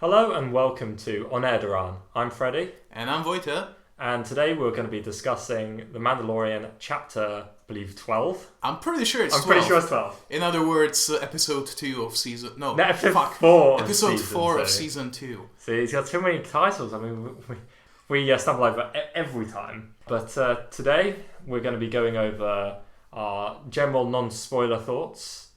Hello and welcome to On Air-Deraan. I'm Freddie. And I'm Vojta. And today we're going to be discussing The Mandalorian chapter, I believe, 12. I'm pretty sure it's 12. I'm pretty sure it's 12. In other words, episode 2 of season... No, episode fuck. 4 Episode season 4 2. of season 2. See, he's got too many titles. I mean, we stumble over every time. But today we're going to be going over our general non-spoiler thoughts.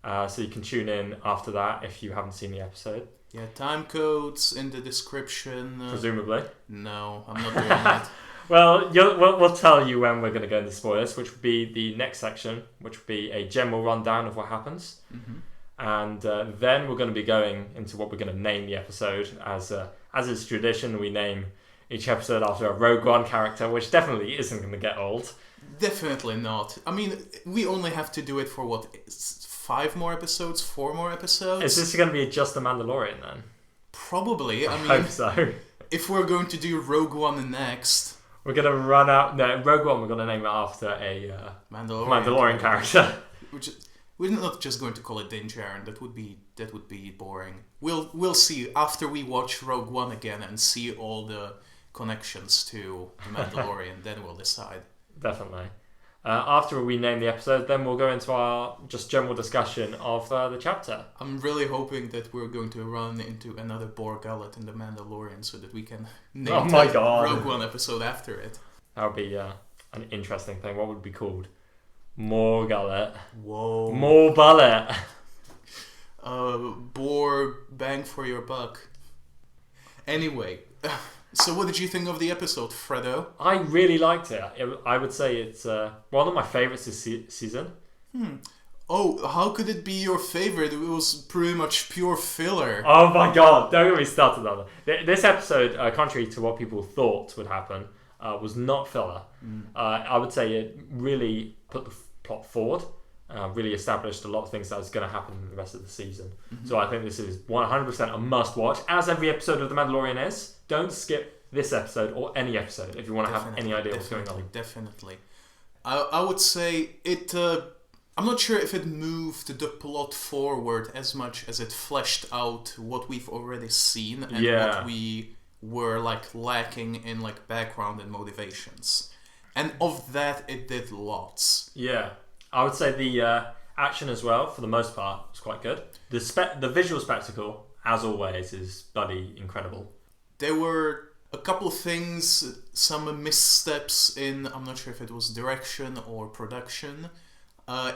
So you can tune in after that if you haven't seen the episode. Yeah, time codes in the description. Presumably. No, I'm not doing that. Well, we'll tell you when we're going to go into spoilers, which would be the next section, which would be a general rundown of what happens. Mm-hmm. And then we're going to be going into what we're going to name the episode. As is tradition, we name each episode after a Rogue One character, which definitely isn't going to get old. Definitely not. I mean, we only have to do it for what, 5 more episodes? 4 more episodes? Is this going to be just the Mandalorian then? Probably. I mean, hope so. If we're going to do Rogue One next... We're going to run out... No, Rogue One, we're going to name it after a Mandalorian character. We're not just going to call it Din Djarin. That would be boring. We'll see after we watch Rogue One again and see all the connections to the Mandalorian. Then we'll decide. Definitely. After we name the episode, then we'll go into our just general discussion of the chapter. I'm really hoping that we're going to run into another Bor Gullet in the Mandalorian so that we can name Rogue One episode after it. That would be an interesting thing. What would it be called? More Gullet. Whoa. More Bullet. Bor Bang for your buck. Anyway... So what did you think of the episode, Fredo? I really liked it. I would say it's one of my favourites this season. Oh, how could it be your favourite? It was pretty much pure filler. Oh my god, don't get me started on that. This episode, contrary to what people thought would happen, was not filler. I would say it really put the plot forward, really established a lot of things that was going to happen in the rest of the season. Mm-hmm. So I think this is 100% a must-watch, as every episode of The Mandalorian is. Don't skip this episode or any episode if you want to have any idea what's going on. Definitely. I would say it... I'm not sure if it moved the plot forward as much as it fleshed out what we've already seen and what we were lacking in background and motivations. And of that, it did lots. Yeah. I would say the action as well, for the most part, was quite good. The visual spectacle, as always, is bloody incredible. There were a couple of things, some missteps in, I'm not sure if it was direction or production.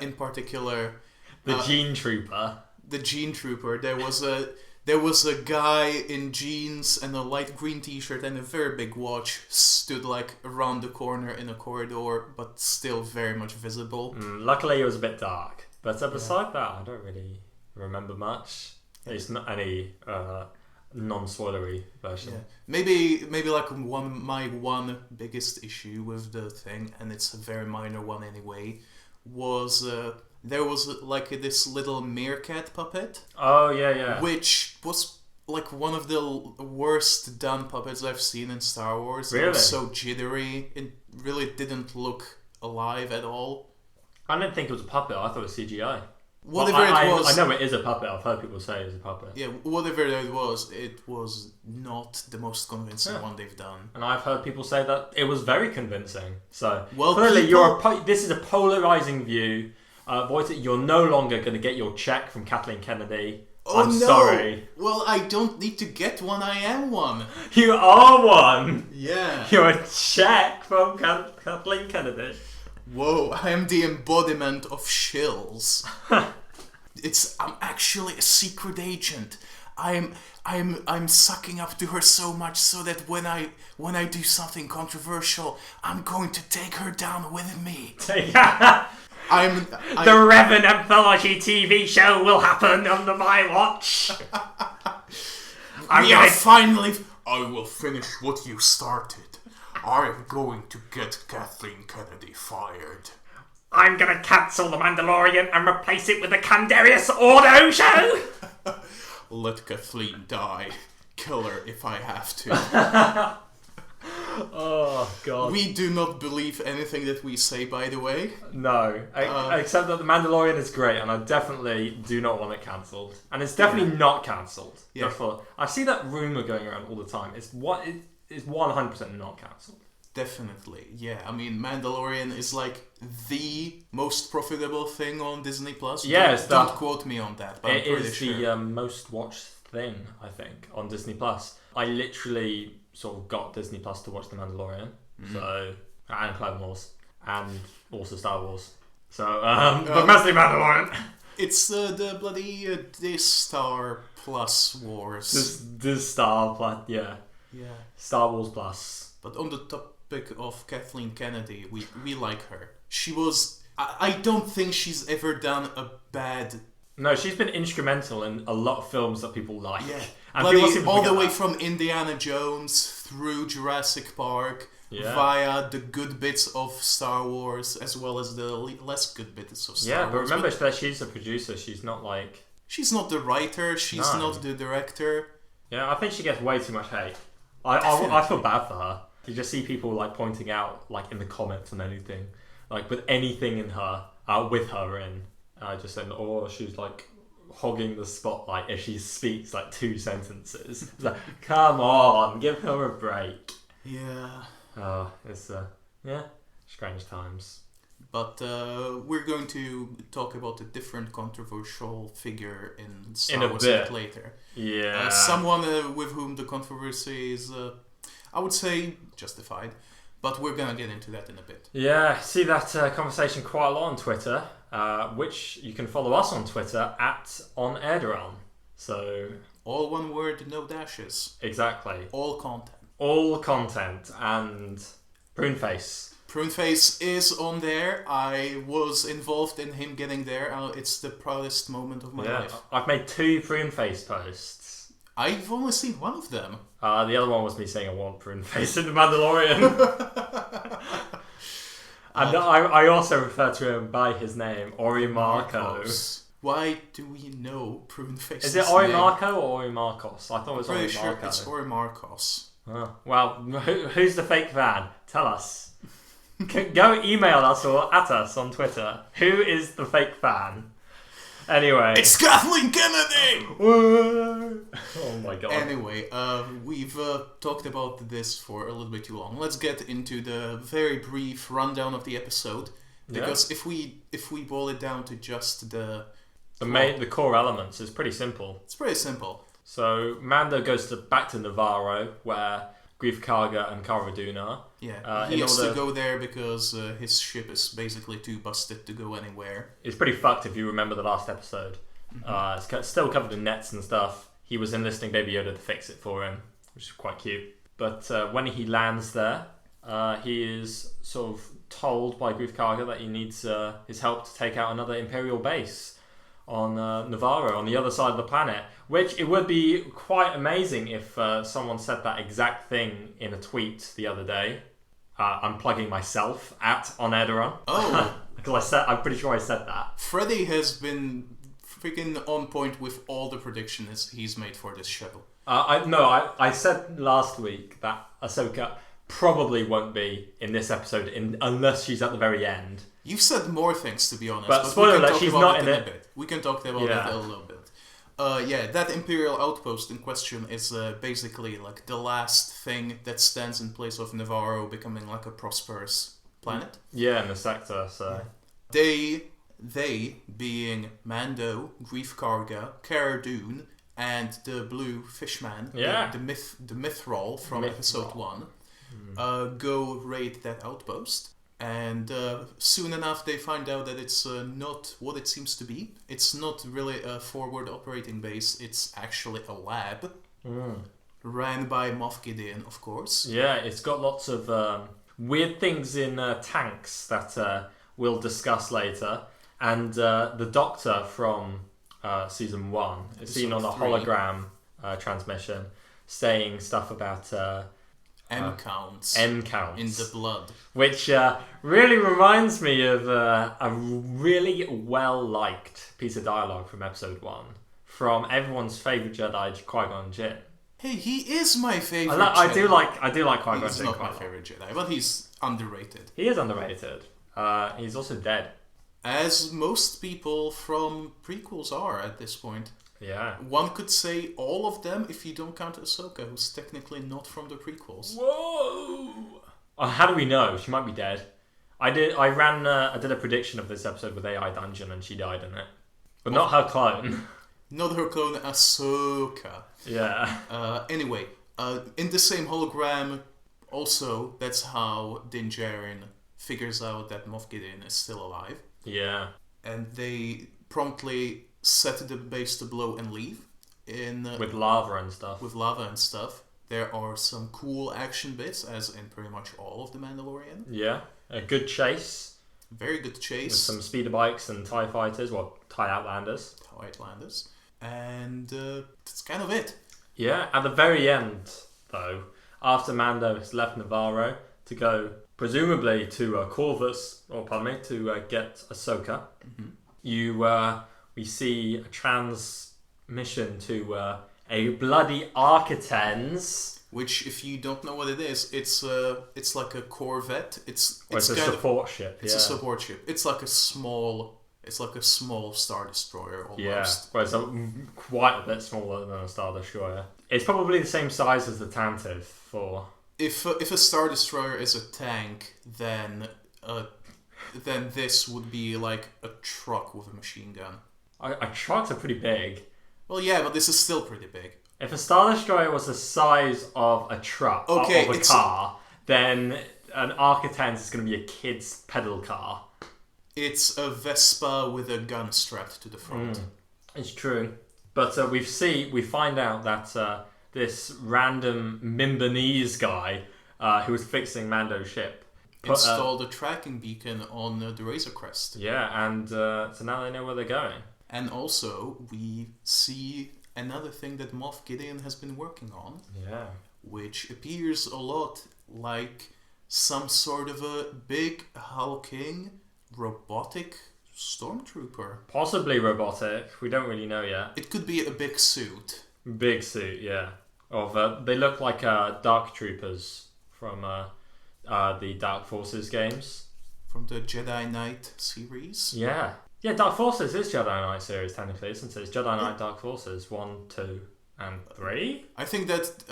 In particular... The Gene Trooper. The Gene Trooper. There was a guy in jeans and a light green t-shirt and a very big watch stood around the corner in a corridor, but still very much visible. Luckily it was a bit dark. But beside that, I don't really remember much. It's not any... non-spoilery version. Yeah. Maybe my one biggest issue with the thing, and it's a very minor one anyway, was there was this little meerkat puppet. Oh yeah. Which was one of the worst done puppets I've seen in Star Wars. Really? It was so jittery. It really didn't look alive at all. I didn't think it was a puppet. I thought it was CGI. Whatever it was... I know it is a puppet. I've heard people say it's a puppet. Yeah, whatever it was not the most convincing one they've done. And I've heard people say that it was very convincing. So, well, clearly this is a polarising view. Vojta, you're no longer going to get your check from Kathleen Kennedy. Oh, I'm sorry. Well, I don't need to get one. I am one. You are one. Yeah. You're a check from Kathleen Kennedy. Whoa, I am the embodiment of shills. I'm actually a secret agent. I'm sucking up to her so much so that when I do something controversial, I'm going to take her down with me. The Revan Anthology TV show will happen under my watch. I will finish what you started. I am going to get Kathleen Kennedy fired. I'm going to cancel The Mandalorian and replace it with the Candarius Auto show. Let Kathleen die. Kill her if I have to. Oh, God. We do not believe anything that we say, by the way. No. Except that The Mandalorian is great, and I definitely do not want it cancelled. And it's definitely not cancelled. Yeah. I see that rumour going around all the time. It's 100% not cancelled. Definitely, yeah. I mean, Mandalorian is like the most profitable thing on Disney Plus. Yeah, don't quote me on that, but I'm pretty is sure. the most watched thing, I think, on Disney Plus. I literally sort of got Disney Plus to watch The Mandalorian, and Clone Wars, and also Star Wars. So, but mostly Mandalorian. It's the bloody Dis Star Plus Wars. This Star Plus, yeah. Yeah. Star Wars Plus. But on the topic of Kathleen Kennedy, we like her. She was... I don't think she's ever done a bad... No, she's been instrumental in a lot of films that people like. Yeah. And bloody all the way from Indiana Jones through Jurassic Park, via the good bits of Star Wars, as well as the less good bits of Star Wars. Yeah, but remember that she's a producer. She's not like... She's not the writer. She's not the director. Yeah, I think she gets way too much hate. I feel bad for her. You just see people like pointing out, like in the comments and anything, like with anything in her, with her in, just saying, oh, she's like hogging the spotlight as she speaks like 2 sentences. It's like, come on, give her a break. Yeah. Oh, it's strange times. But we're going to talk about a different controversial figure in Star Wars a bit later. Yeah. Someone with whom the controversy is, I would say, justified. But we're going to get into that in a bit. Yeah, see that conversation quite a lot on Twitter, which you can follow us on Twitter @on Air-Deraan. So... all one word, no dashes. Exactly. All content. All content. And Pruneface. Pruneface is on there. I was involved in him getting there. It's the proudest moment of my life. I've made 2 Pruneface posts. I've only seen one of them. The other one was me saying I want Pruneface in The Mandalorian. And I also refer to him by his name, Orimarco. Why do we know Pruneface's Is it Orimarco or Orimarcos? I thought it was pretty Orimarco. sure it's Orimarcos. Well, who's the fake fan? Tell us. Go email us or at us on Twitter. Who is the fake fan? Anyway. It's Kathleen Kennedy! Oh my god. Anyway, we've talked about this for a little bit too long. Let's get into the very brief rundown of the episode. Because if we boil it down to just the core elements, it's pretty simple. It's pretty simple. So Mando goes back to Navarro, where Greef Karga and Cara Dune are. Yeah, he has to go there because his ship is basically too busted to go anywhere. It's pretty fucked if you remember the last episode. It's still covered in nets and stuff. He was enlisting Baby Yoda to fix it for him, which is quite cute. But when he lands there, he is sort of told by Greef Karga that he needs his help to take out another Imperial base on Navarro, on the other side of the planet. Which it would be quite amazing if someone said that exact thing in a tweet the other day. I'm plugging myself on Air-Deraan. Oh. Because I'm pretty sure I said that. Freddy has been freaking on point with all the predictions he's made for this show. I said last week that Ahsoka probably won't be in this episode unless she's at the very end. You've said more things, to be honest. But spoiler alert, she's not in it. A bit. We can talk about it a little bit. That Imperial outpost in question is basically like the last thing that stands in place of Navarro becoming like a prosperous planet. Yeah, in the sector, so... They being Mando, Greef Karga, Cara Dune, and the blue fishman, the Mythrol from episode 1, go raid that outpost. And soon enough they find out that it's not what it seems to be. It's not really a forward operating base. It's actually a lab ran by Moff Gideon, of course. Yeah, it's got lots of weird things in tanks that we'll discuss later. And the Doctor from Season 1 is seen on a hologram transmission saying stuff about... M counts in the blood, which really reminds me of a really well-liked piece of dialogue from episode 1 from everyone's favourite Jedi, Qui-Gon Jinn. Hey, he is my favorite Jedi. I do like Qui-Gon He's Jinn not quite my a lot. favorite Jedi, but he's underrated. He is underrated. He's also dead. As most people from prequels are at this point. Yeah. One could say all of them if you don't count Ahsoka, who's technically not from the prequels. Whoa! How do we know? She might be dead. I did a prediction of this episode with AI Dungeon and she died in it. But not her clone. Not her clone, Ahsoka. Yeah. Anyway, in the same hologram, also, that's how Din Djarin figures out that Moff Gideon is still alive. Yeah. And they promptly set the base to blow and leave. With lava and stuff. With lava and stuff. There are some cool action bits, as in pretty much all of The Mandalorian. Yeah. A good chase. Very good chase. With some speeder bikes and TIE fighters, TIE Outlanders. TIE Outlanders. And that's kind of it. Yeah, at the very end, though, after Mando has left Navarro to go, presumably, to Corvus, to get Ahsoka, we see a transmission to a bloody Architens. Which, if you don't know what it is, it's like a Corvette. It's a support ship. It's a support ship. It's like a small Star Destroyer almost. Yeah, well, it's quite a bit smaller than a Star Destroyer. It's probably the same size as the Tantive for. If a Star Destroyer is a tank, then this would be like a truck with a machine gun. Trucks are pretty big. Well, yeah, but this is still pretty big. If a Star Destroyer was the size of a truck, of a car, then an Architens is going to be a kid's pedal car. It's a Vespa with a gun strapped to the front. It's true. But we find out that this random Mimbanese guy who was fixing Mando's ship installed a tracking beacon on the Razor Crest. Yeah, and so now they know where they're going. And also, we see another thing that Moff Gideon has been working on. Yeah. Which appears a lot like some sort of a big hulking robotic stormtrooper. Possibly robotic. We don't really know yet. It could be a big suit. Big suit, yeah. They look like Dark Troopers from the Dark Forces games. From the Jedi Knight series? Yeah. Yeah, Dark Forces is Jedi Knight series, technically, isn't it? It's Jedi Knight Dark Forces 1, 2, and 3? I think that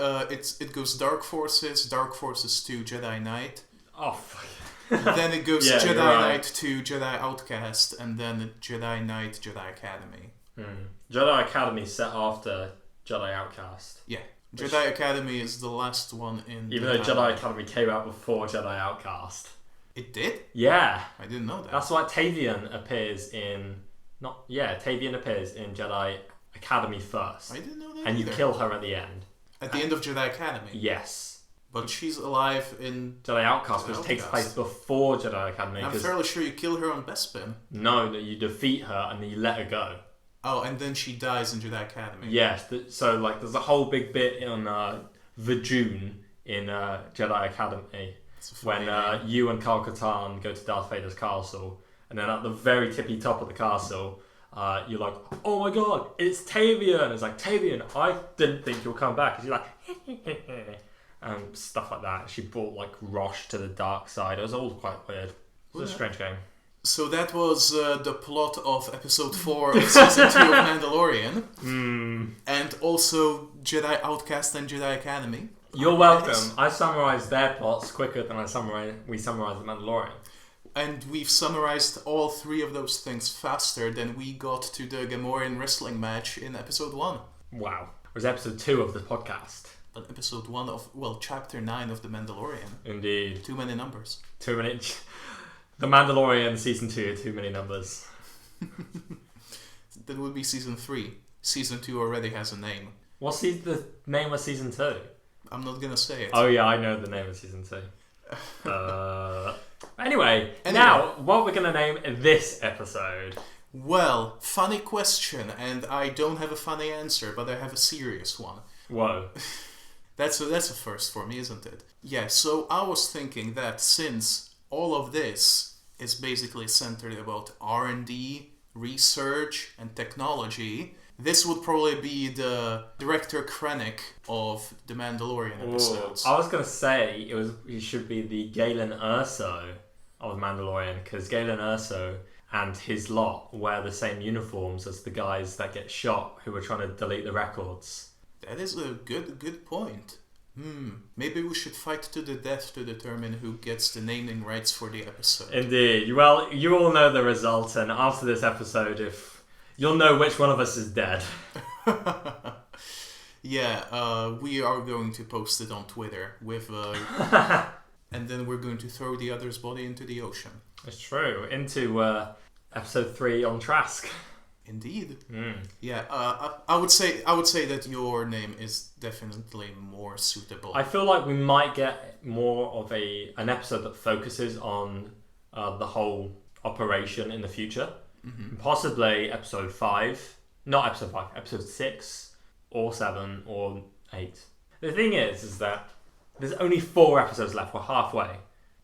it goes Dark Forces 2, Jedi Knight. Oh, fuck. Then it goes Jedi Knight 2, Jedi Outcast, and then Jedi Knight, Jedi Academy. Jedi Academy set after Jedi Outcast. Yeah. Jedi Academy is the last one in... Even though Jedi Academy came out before Jedi Outcast. It did? Yeah. I didn't know that. That's why Tavian appears in... Tavian appears in Jedi Academy first. I didn't know that And either. You kill her at the end. At the end of Jedi Academy? Yes. But she's alive in... Jedi Outcast, which takes place before Jedi Academy. I'm fairly sure you kill her on Bespin. No, that you defeat her and then you let her go. Oh, and then she dies in Jedi Academy. Yes, so there's a whole big bit on Vajun in Jedi Academy when you and Kal Katarn go to Darth Vader's castle, and then at the very tippy top of the castle, you're like, oh my god, it's Tavian! It's like, Tavian, I didn't think you'll come back. And she's like, and stuff like that. She brought Rosh to the dark side. It was all quite weird. It was a strange game. So that was the plot of episode 4 of season 2 of Mandalorian. And also Jedi Outcast and Jedi Academy. You're welcome. I summarised their plots quicker than we summarised the Mandalorian. And we've summarised all 3 of those things faster than we got to the Gamorrean wrestling match in episode 1. Wow. It was episode 2 of the podcast. But episode 1 of, chapter 9 of The Mandalorian. Indeed. Too many numbers. Too many... The Mandalorian season 2, too many numbers. That would be season 3. Season 2 already has a name. What's the name of season 2? I'm not gonna say it. Oh yeah, I know the name of season 2. Anyway, now, what we're gonna name this episode? Well, funny question, and I don't have a funny answer, but I have a serious one. Whoa. That's a first for me, isn't it? Yeah, so I was thinking that since all of this is basically centered about R&D, research, and technology, This would probably be the director Krennic of the Mandalorian episodes. I was gonna say he should be the Galen Erso of Mandalorian, because Galen Erso and his lot wear the same uniforms as the guys that get shot who were trying to delete the records. That is a good point. Maybe we should fight to the death to determine who gets the naming rights for the episode. Indeed. Well, you all know the result, and after this episode, you'll know which one of us is dead. Yeah, we are going to post it on Twitter with, and then we're going to throw the other's body into the ocean. It's true. Into episode 3 on Trask. Indeed. Yeah, I would say that your name is definitely more suitable. I feel like we might get more of an episode that focuses on the whole operation in the future. Possibly episode 5. Not episode 5. Episode 6 or 7 or 8. The thing is that there's only 4 episodes left. We're halfway.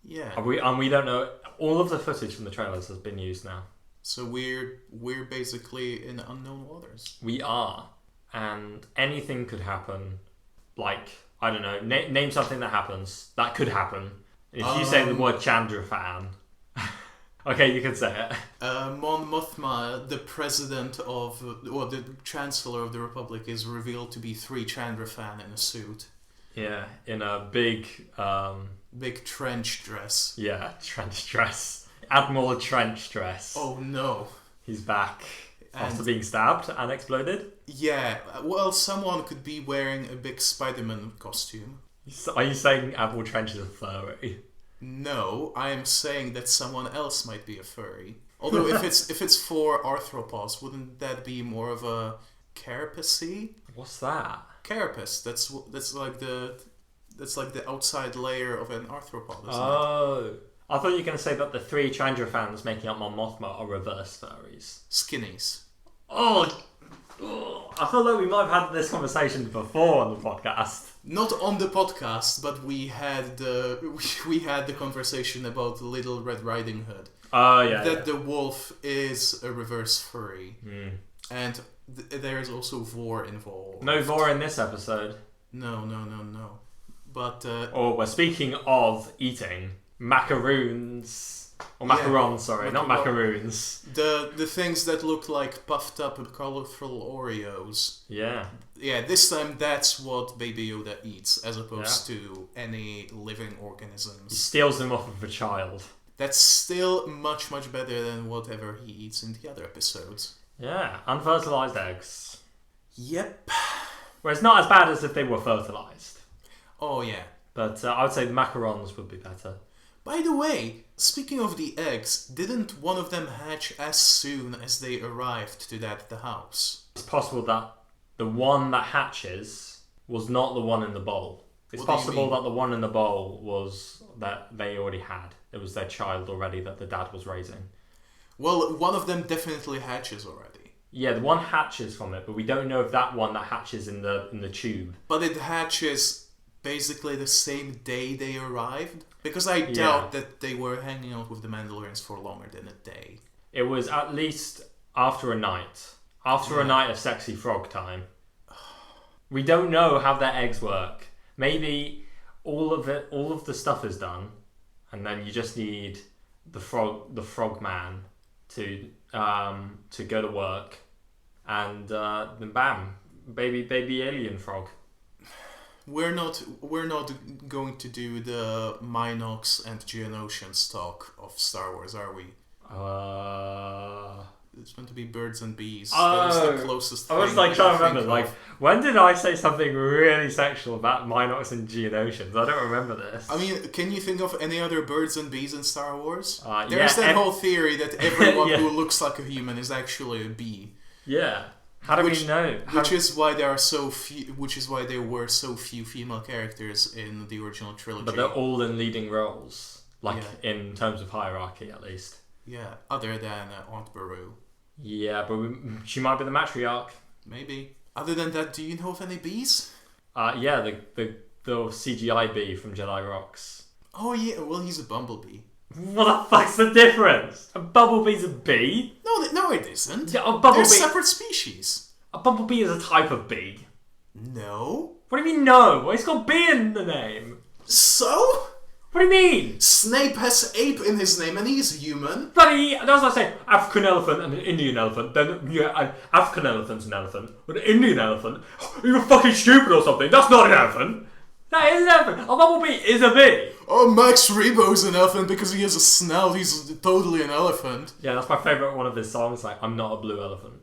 Yeah. And we don't know. All of the footage from the trailers has been used now. So we're basically in unknown waters. We are, and anything could happen. Like, I don't know, name something that happens that could happen. If you say the word Chandrafan, okay, you can say it. Mon Mothma, the president or the chancellor of the Republic, is revealed to be 3 Chandrafan in a suit. Yeah, in a big trench dress. Yeah, trench dress. Admiral Trench Dress. Oh no. He's back after being stabbed and exploded. Yeah, well, someone could be wearing a big Spider-Man costume. Are you saying Admiral Trench is a furry? No, I am saying that someone else might be a furry. Although if it's for arthropods, wouldn't that be more of a carapace? What's that? Carapace. That's like the outside layer of an arthropod, isn't it? I thought you were going to say that the 3 Chandra fans making up Mon Mothma are reverse furries. Skinnies. I feel like we might have had this conversation before on the podcast. Not on the podcast, but we had the conversation about Little Red Riding Hood. Oh yeah. That the wolf is a reverse furry, and there is also Vor involved. No Vor in this episode. No. But we're speaking of eating. Macaroons. Or macarons, sorry, not macaroons. The things that look like puffed up and colourful Oreos. Yeah. Yeah, this time that's what Baby Yoda eats, as opposed to any living organisms. He steals them off of a child. That's still much, much better than whatever he eats in the other episodes. Yeah, unfertilised eggs. Yep. Well, it's not as bad as if they were fertilised. Oh, yeah. But I would say the macarons would be better. By the way, speaking of the eggs, didn't one of them hatch as soon as they arrived to the house? It's possible that the one that hatches was not the one in the bowl. It's possible that the one in the bowl was that they already had. It was their child already that the dad was raising. Well, one of them definitely hatches already. Yeah, the one hatches from it, but we don't know if that one that hatches in the tube. But it hatches basically the same day they arrived? Because I doubt that they were hanging out with the Mandalorians for longer than a day. It was at least after a night. After a night of sexy frog time. We don't know how their eggs work. Maybe all of the stuff is done, and then you just need the frog man to go to work, and then bam, baby alien frog. We're not going to do the Minox and Geonosians talk of Star Wars, are we? It's meant to be birds and bees. That is the closest thing. I was like trying to remember, like, when did I say something really sexual about Minox and Geonosians? I don't remember this. I mean, can you think of any other birds and bees in Star Wars? There's that whole theory that everyone who looks like a human is actually a bee. Yeah. How do we know? Which is why there are so few. Which is why there were so few female characters in the original trilogy. But they're all in leading roles, in terms of hierarchy, at least. Yeah, other than Aunt Beru. Yeah, but she might be the matriarch. Maybe. Other than that, do you know of any bees? Yeah, the CGI bee from Jedi Rocks. Oh yeah, well he's a bumblebee. What the fuck's the difference? A bumblebee's a bee? No, it isn't. Yeah, a bumblebee. They're separate species. A bumblebee is a type of bee. No. What do you mean no? Well, it's got bee in the name. So? What do you mean? Snape has ape in his name and he's human. Bloody, that's what I say. African elephant and an Indian elephant. Then, yeah, an African elephant's an elephant. But an Indian elephant, you're fucking stupid or something. That's not an elephant. That is an elephant. A bumblebee is a bee. Oh, Max Rebo's an elephant because he has a snout. He's totally an elephant. Yeah, that's my favourite one of his songs. Like, I'm not a blue elephant.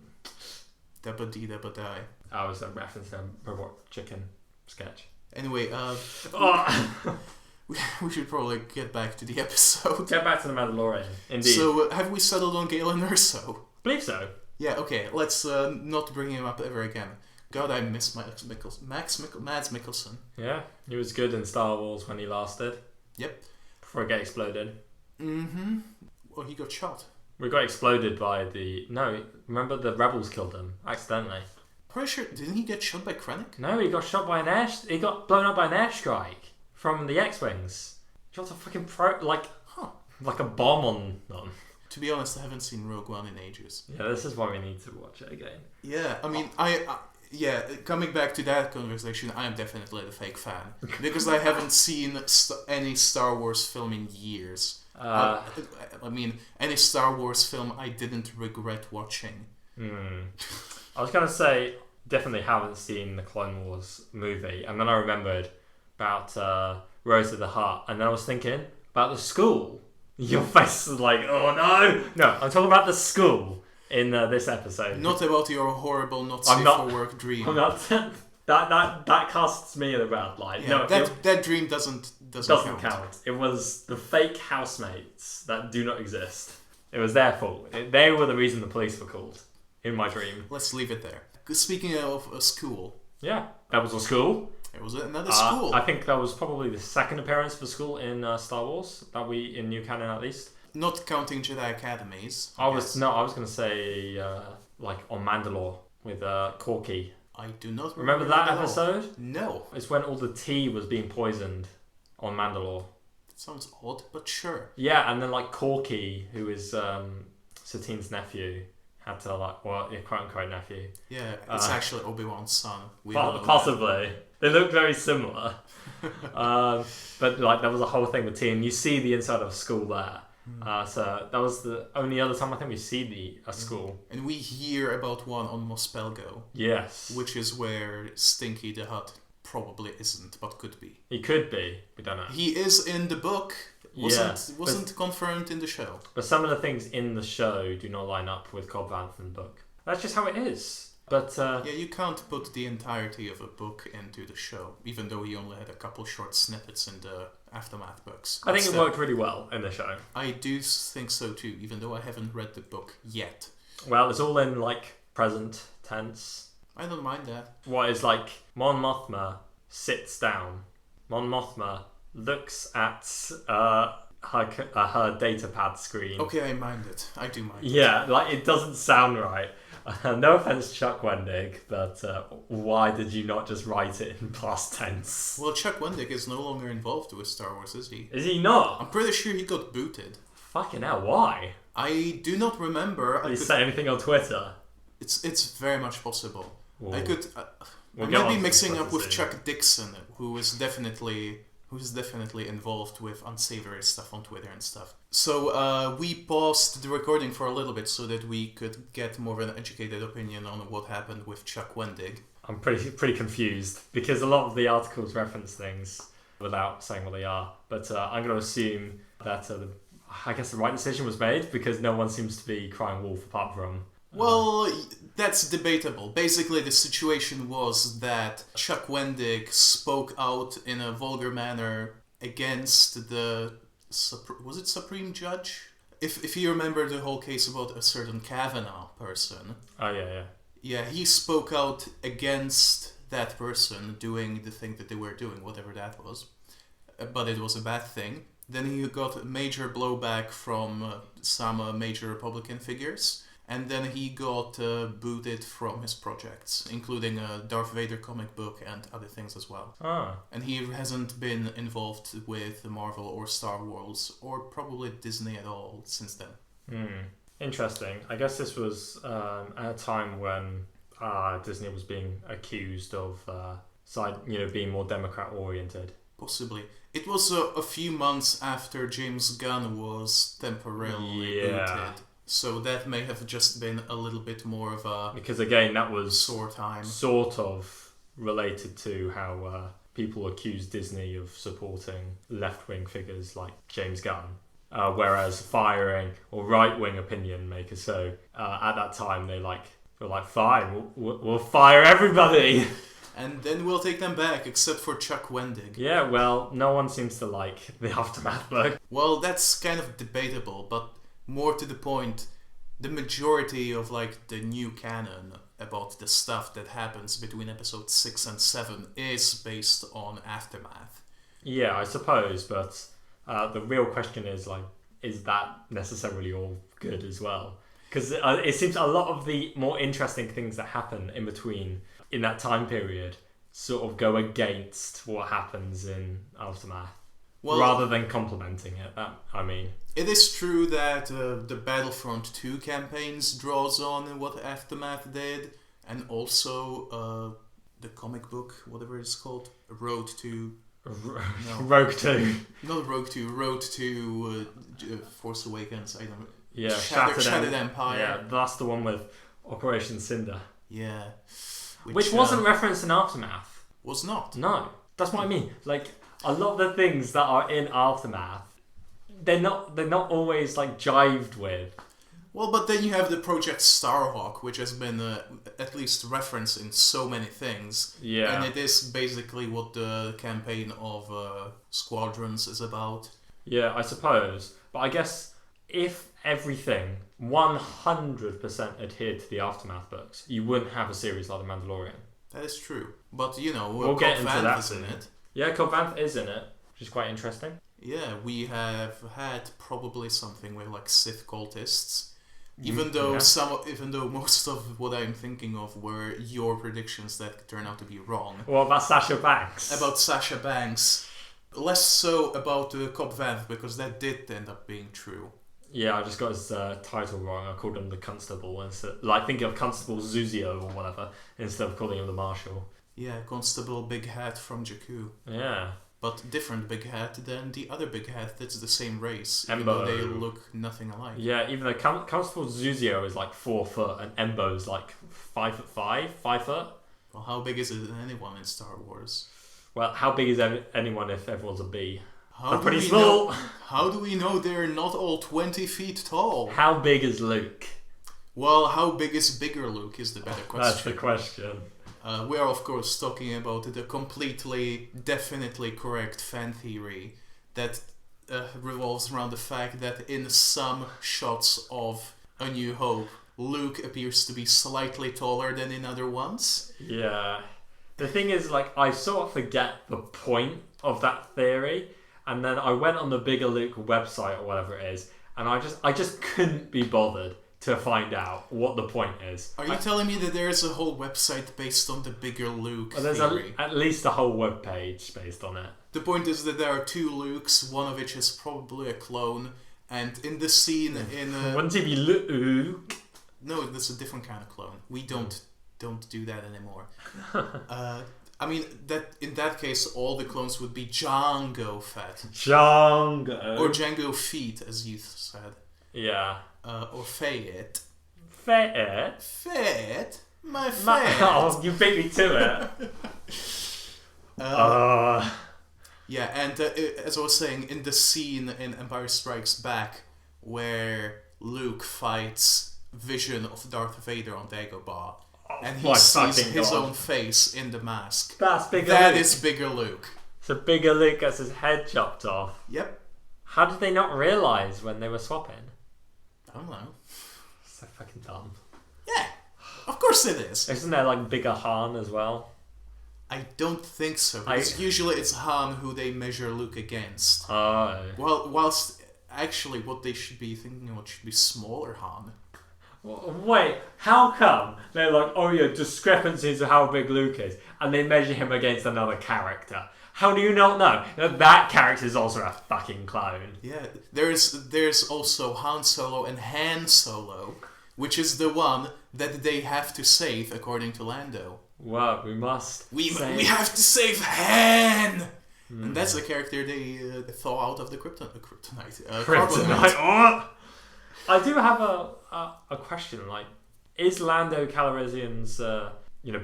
Dabba dee dabba die. I was referencing a robot chicken sketch. Anyway, we should probably get back to the episode. Get back to the Mandalorian. Indeed. So, have we settled on Galen Erso? Believe so. Yeah, okay. Let's not bring him up ever again. God, I miss Mads Mikkelsen. Yeah, he was good in Star Wars when he lasted. Yep. Before it got exploded. Mm-hmm. Well, he got shot. We got exploded by the... No, remember the rebels killed him accidentally. Pretty sure, didn't he get shot by Krennic? No, he got shot by an air... He got blown up by an airstrike from the X-Wings. Dropped a fucking like a bomb on them. To be honest, I haven't seen Rogue One in ages. Yeah, this is why we need to watch it again. Yeah, I mean, yeah, coming back to that conversation, I am definitely the fake fan. Because I haven't seen any Star Wars film in years. I mean, any Star Wars film I didn't regret watching. I was going to say, definitely haven't seen the Clone Wars movie. And then I remembered about Rose of the Hutt. And then I was thinking about the school. Your face is like, oh no! No, I'm talking about the school in this episode. Not about your horrible, not safe for work dream. I'm not. That casts me in a bad light. Yeah, no, that dream doesn't count. It was the fake housemates that do not exist. It was their fault. They were the reason the police were called in my dream. Let's leave it there. Speaking of a school. Yeah, that was a school. It was another school. I think that was probably the second appearance of a school in Star Wars, in New Canon at least. Not counting Jedi Academies. I was going to say like on Mandalore with Corky. I do not remember that episode. No, it's when all the tea was being poisoned on Mandalore. That sounds odd, but sure. Yeah, and then like Corky, who is Satine's nephew, had to quote unquote nephew. Yeah, it's actually Obi-Wan's son. Possibly. They look very similar. But like there was a whole thing with tea, and you see the inside of a school there. So that was the only other time I think we see a school. And we hear about one on Mospelgo. Yes. Which is where Stinky the Hutt probably isn't, but could be. He could be. We don't know. He is in the book. Wasn't confirmed in the show. But some of the things in the show do not line up with Cobb Vanth's book. That's just how it is. But yeah, you can't put the entirety of a book into the show, even though he only had a couple short snippets in the Aftermath books. I think it worked really well in the show. I do think so too, even though I haven't read the book yet. Well, it's all in like present tense. I don't mind that. What is like Mon Mothma sits down. Mon Mothma looks at her datapad screen. Okay, I mind it. I do mind it. Yeah, like it doesn't sound right. No offense, Chuck Wendig, but why did you not just write it in past tense? Well, Chuck Wendig is no longer involved with Star Wars, is he? Is he not? I'm pretty sure he got booted. Fucking hell, why? I do not remember. Did he say anything on Twitter? It's very much possible. Ooh. I could. I might be mixing up with Chuck Dixon, who is definitely involved with unsavory stuff on Twitter and stuff. So we paused the recording for a little bit so that we could get more of an educated opinion on what happened with Chuck Wendig. I'm pretty confused because a lot of the articles reference things without saying what they are. But I'm going to assume that I guess the right decision was made because no one seems to be crying wolf apart from... Well, that's debatable. Basically, the situation was that Chuck Wendig spoke out in a vulgar manner against the... Was it Supreme Judge? If you remember the whole case about a certain Kavanaugh person. Oh, yeah. Yeah, he spoke out against that person doing the thing that they were doing, whatever that was. But it was a bad thing. Then he got major blowback from some major Republican figures. And then he got booted from his projects, including a Darth Vader comic book and other things as well. And he hasn't been involved with Marvel or Star Wars or probably Disney at all since then. Interesting. I guess this was at a time when Disney was being accused of being more Democrat oriented. Possibly. It was a few months after James Gunn was temporarily booted. So that may have just been a little bit more of a... Because again, that was sore time. Sort of related to how people accused Disney of supporting left-wing figures like James Gunn. Whereas firing or right-wing opinion makers, so at that time they were like, fine, we'll fire everybody. And then we'll take them back, except for Chuck Wendig. Yeah, well, no one seems to like the Aftermath book. Well, that's kind of debatable, but more to the point, the majority of the new canon about the stuff that happens between episodes 6 and 7 is based on Aftermath. Yeah, I suppose, but the real question is that necessarily all good as well? Because it seems a lot of the more interesting things that happen in between in that time period sort of go against what happens in Aftermath, rather than complementing it. It is true that the Battlefront 2 campaigns draws on what Aftermath did, and also the comic book, whatever it's called, Rogue 2. Not Rogue 2, Road to Force Awakens, I don't know. Yeah, Shattered Empire. Yeah, that's the one with Operation Cinder. Yeah. Which wasn't referenced in Aftermath. Was not. No. That's what I mean. A lot of the things that are in Aftermath, they're not always jived with. Well, but then you have the Project Starhawk, which has been at least referenced in so many things. Yeah. And it is basically what the campaign of Squadrons is about. Yeah, I suppose. But I guess if everything 100% adhered to the Aftermath books, you wouldn't have a series like The Mandalorian. That is true. But, we'll get into that is in it. Yeah, Cobb Vanth is in it, which is quite interesting. Yeah, we have had probably something with Sith cultists. Even though most of what I'm thinking of were your predictions that turned out to be wrong. What about Sasha Banks? About Sasha Banks. Less so about Cobb Vanth, because that did end up being true. Yeah, I just got his title wrong. I called him the Constable instead. Thinking of Constable Zuzio or whatever, instead of calling him the Marshal. Yeah, Constable Big Hat from Jakku. Yeah. But different Big Hat than the other Big Hat that's the same race. Embo. Even though they look nothing alike. Yeah, even though Constable Zuzio is 4 foot and Embo's 5'5", 5 foot. Well, how big is it in anyone in Star Wars? Well, how big is anyone if everyone's a bee? They're pretty small. How do we know they're not all 20 feet tall? How big is Luke? Well, how big is bigger Luke is the better question. That's the question. We are, of course, talking about the completely, definitely correct fan theory that revolves around the fact that in some shots of A New Hope, Luke appears to be slightly taller than in other ones. Yeah. The thing is, I sort of forget the point of that theory, and then I went on the Bigger Luke website or whatever it is, and I just couldn't be bothered to find out what the point is. Are you telling me that there is a whole website based on the Bigger Luke theory? There's at least a whole web page based on it. The point is that there are 2 Lukes, one of which is probably a clone, and in the scene in... Wouldn't he be Luke? No, that's a different kind of clone. We don't do that anymore. That in that case, all the clones would be Jango Fett. Jango. Or Jango Feet, as you said. Yeah. Or Fayette. Fayette? My Fayette. Oh, you beat me to it. Yeah, and as I was saying, in the scene in Empire Strikes Back, where Luke fights Vision of Darth Vader on Dagobah, and he sees his own face in the mask. That's Bigger That Luke. is Bigger Luke. So Bigger Luke gets his head chopped off. Yep. How did they not realise when they were swapping? I don't know. So fucking dumb. Yeah, of course it is. Isn't there Bigger Han as well? I don't think so, because usually it's Han who they measure Luke against. Oh. Well, whilst actually what they should be thinking about should be smaller Han. Wait, how come they're discrepancies of how big Luke is, and they measure him against another character? How do you not know that character is also a fucking clone? Yeah, there's also Han Solo and Han Solo, which is the one that they have to save according to Lando. Wow, we must. We have to save Han! And that's the character they thaw out of the kryptonite. Kryptonite. Oh! I do have a question. Like, is Lando Calrissian's,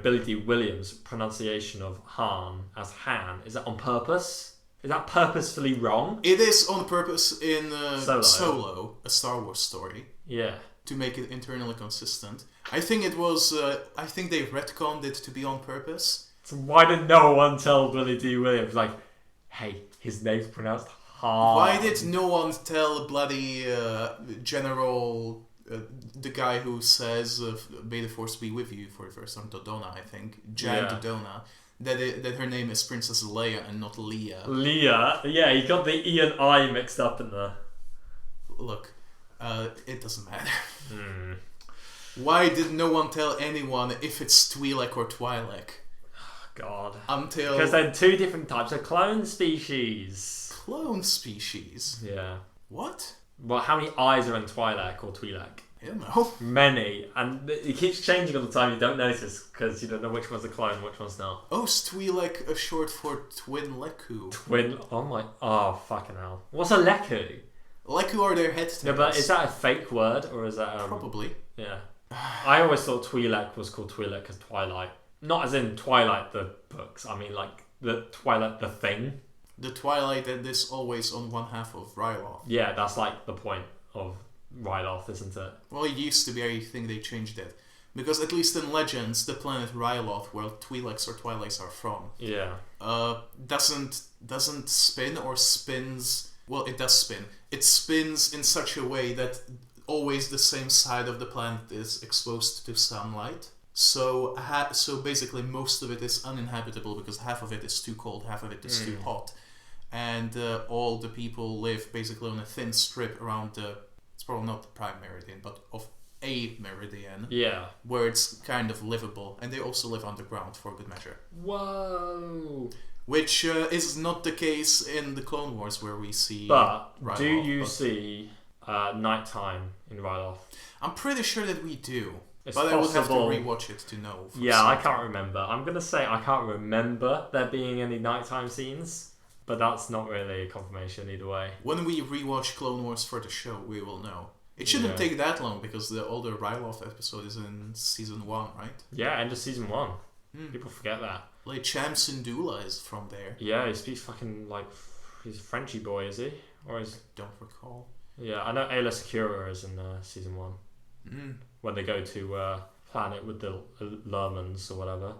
Billy D. Williams' pronunciation of Han as Han, is that on purpose? Is that purposefully wrong? It is on purpose in Solo, a Star Wars story. Yeah. To make it internally consistent. I think it was. I think they retconned it to be on purpose. So why did no one tell Billy D. Williams, like, hey, his name's pronounced Han? Why did no one tell bloody General, the guy who says, "May the Force be with you" for the first time, Dodonna, I think, Dodonna, that her name is Princess Leia and not Leia. Leia, yeah, he got the E and I mixed up in there. Look, it doesn't matter. Why did no one tell anyone if it's Twi'lek or Twi'lek? God. Because they're two different types of clone species. Clone species? Yeah. What? Well, how many eyes are in Twi'lek or Twi'lek? I don't know. Many. And it keeps changing all the time. You don't notice because you don't know which one's a clone, which one's not. Oh, is Twi'lek short for Twin Leku? Oh, fucking hell. What's a Leku? Leku are their head tails. No, but is that a fake word or is that... Probably. Yeah. I always thought Twi'lek was called Twi'lek as Twilight. Not as in Twilight the books. I mean, like, the Twilight the thing. The Twilight that is always on one half of Ryloth. Yeah, that's like the point of Ryloth, isn't it? Well, it used to be. I think they changed it. Because at least in Legends, the planet Ryloth, where Twi'leks or Twilights are from, doesn't spin or spins... Well, it does spin. It spins in such a way that always the same side of the planet is exposed to sunlight. So basically most of it is uninhabitable because half of it is too cold, half of it is too hot. And all the people live basically on a thin strip around it's probably not the prime meridian, but of a meridian. Yeah. Where it's kind of livable. And they also live underground for good measure. Whoa. Which is not the case in the Clone Wars where we see... But Ryloth, do you see nighttime in Ryloth? I'm pretty sure that we do. It's but possible. I would have to rewatch it to know. Yeah, I can't remember. I'm going to say I can't remember there being any nighttime scenes, but that's not really a confirmation either way. When we rewatch Clone Wars for the show, we will know. It shouldn't take that long because the older Ryloth episode is in season 1, right? Yeah, end of season 1. People forget that. Like Cham Syndulla is from there. Yeah, he speaks fucking like... He's a Frenchy boy, is he? Or is... I don't recall. Yeah, I know Ayla Secura is in season 1. When they go to planet with the Lermans or whatever.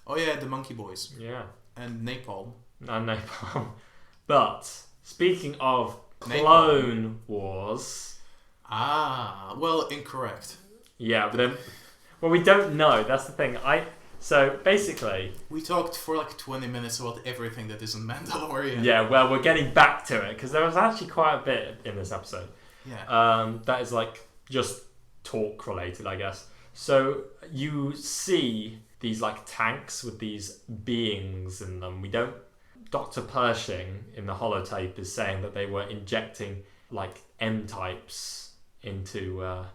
Oh yeah, the Monkey Boys. Yeah. And Napalm. And Napalm. But, speaking of Clone Wars... Ah, well, incorrect. Yeah, but then... Well, we don't know. That's the thing. So, basically... We talked for like 20 minutes about everything that isn't Mandalorian. Yeah, well, we're getting back to it, because there was actually quite a bit in this episode. Yeah. That is, like, just talk related, I guess. So, you see these, like, tanks with these beings in them. We don't... Dr. Pershing, in the holotape, is saying that they were injecting, like, M-types into...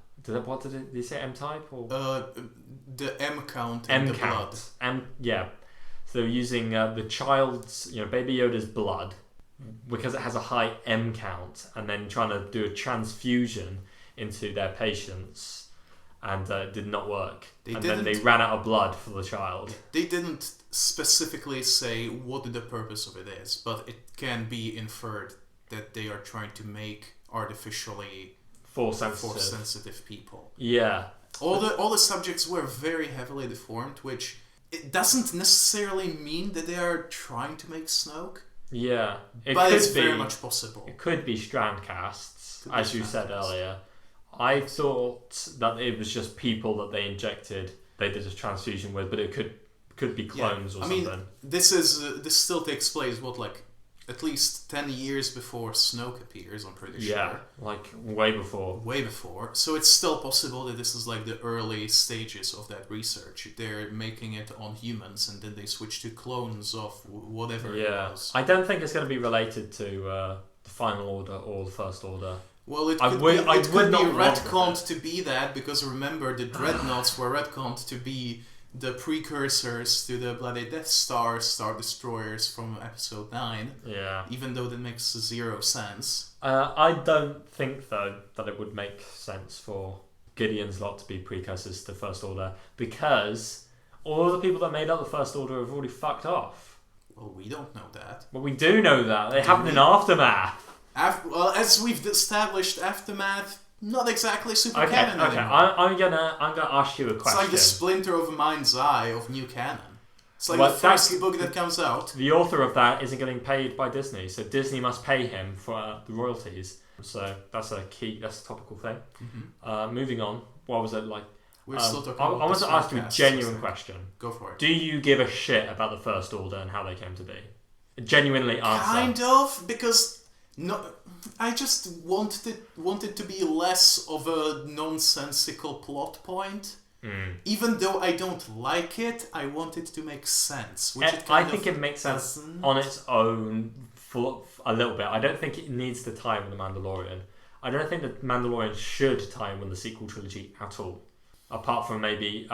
What did he say? M-type? Or? The M count in the count. blood. Yeah. So using the child's, Baby Yoda's blood, because it has a high M count, and then trying to do a transfusion into their patients, and it did not work. Then they ran out of blood for the child. They didn't specifically say what the purpose of it is, but it can be inferred that they are trying to make artificially... Force-sensitive people. Yeah. All the subjects were very heavily deformed, which it doesn't necessarily mean that they are trying to make Snoke. Yeah. But it's very much possible. It could be strand casts, as you said earlier. I thought that it was just people that they injected, they did a transfusion with, but it could be clones or something. I mean, this still takes place, at least 10 years before Snoke appears, I'm pretty sure. Yeah, like way before. Way before. So it's still possible that this is like the early stages of that research. They're making it on humans and then they switch to clones of whatever it was. I don't think it's going to be related to the Final Order or the First Order. Well, it I could would- be, I it would could not be want retconned to be that, because remember, the dreadnoughts were retconned to be the precursors to the bloody Death Star Star Destroyers from Episode 9, Yeah. even though that makes zero sense. I don't think, though, that it would make sense for Gideon's lot to be precursors to First Order, because all the people that made up the First Order have already fucked off. Well, we don't know that. But we do know that. They Do happened we? in Aftermath. Well, as we've established, Aftermath, not exactly super Okay, canon okay. anymore. I'm gonna ask you a It's question. like the splinter of a mind's eye of new canon. It's like Well, the first book that comes out. The author of that isn't getting paid by Disney, so Disney must pay him for the royalties. So that's a topical thing. Mm-hmm. Moving on. What was it like? We're still talking I about want the to ask you a sarcasm, genuine so question. Go for it. Do you give a shit about the First Order and how they came to be? Genuinely answer. Kind of, because I just wanted to be less of a nonsensical plot point. Even though I don't like it, I want it to make sense. Which I think it makes sense doesn't. on its own for a little bit. I don't think it needs to tie in with the Mandalorian. I don't think the Mandalorian should tie in with the sequel trilogy at all. Apart from maybe,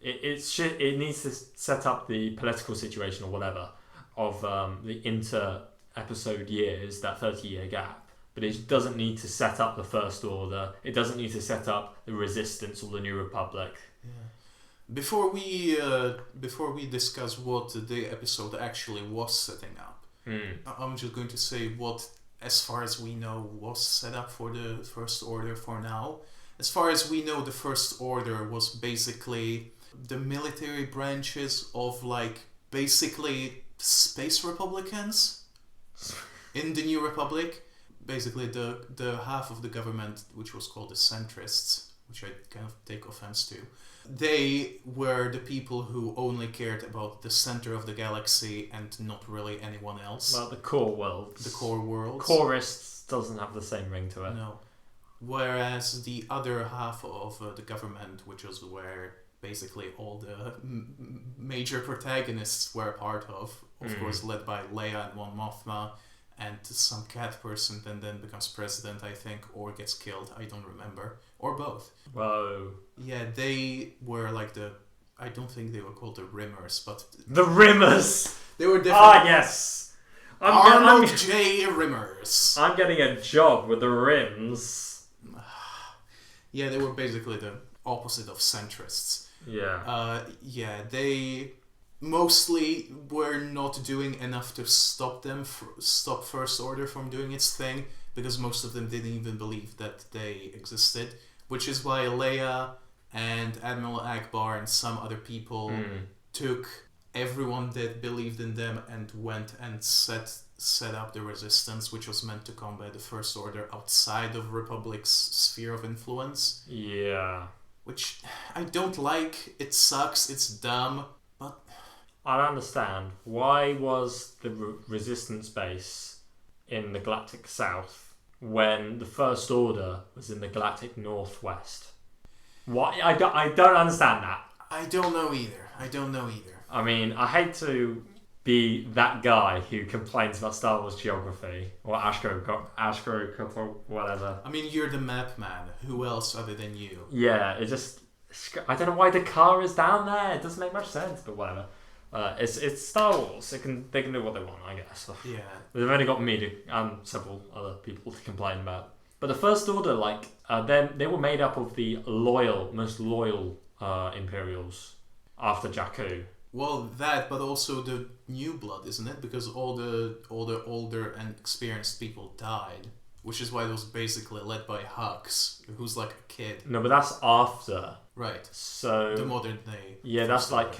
it needs to set up the political situation or whatever of the inter-episode years, that 30-year gap. But it doesn't need to set up the First Order. It doesn't need to set up the Resistance or the New Republic. Yeah. Before we discuss what the episode actually was setting up, I'm just going to say what, as far as we know, was set up for the First Order for now. As far as we know, the First Order was basically the military branches of, like, basically space Republicans in the New Republic. Basically, the half of the government, which was called the centrists, which I kind of take offense to, they were the people who only cared about the center of the galaxy and not really anyone else. Well, the core worlds. The core worlds. Chorists doesn't have the same ring to it. No. Whereas the other half of the government, which was where basically all the major protagonists were part of course led by Leia and Mon Mothma, and some cat person then becomes president, I think, or gets killed, I don't remember. Or both. Whoa. Yeah, they were like I don't think they were called the Rimmers, but... The Rimmers! They were different. Ah, yes! Arnold J. Rimmers. I'm getting a job with the Rims. Yeah, they were basically the opposite of centrists. Yeah. They mostly were not doing enough to stop First Order from doing its thing, because most of them didn't even believe that they existed, which is why Leia and Admiral Akbar and some other people took everyone that believed in them and went and set up the Resistance, which was meant to combat the First Order outside of Republic's sphere of influence. Yeah. Which I don't like. It sucks. It's dumb. But I don't understand. Why was the Resistance base in the Galactic South when the First Order was in the Galactic Northwest? Why? I don't understand that. I don't know either. I mean, I hate to be that guy who complains about Star Wars geography or Astro whatever. I mean, you're the map man. Who else other than you? Yeah, I don't know why the car is down there. It doesn't make much sense, but whatever. It's Star Wars. They can do what they want, I guess. Yeah. They've only got me and several other people to complain about. But the First Order, they were made up of the most loyal Imperials after Jakku. Well, that, but also the new blood, isn't it? Because all the older and experienced people died, which is why it was basically led by Hux, who's like a kid. No, but that's after. Right. So the modern day. Yeah, that's like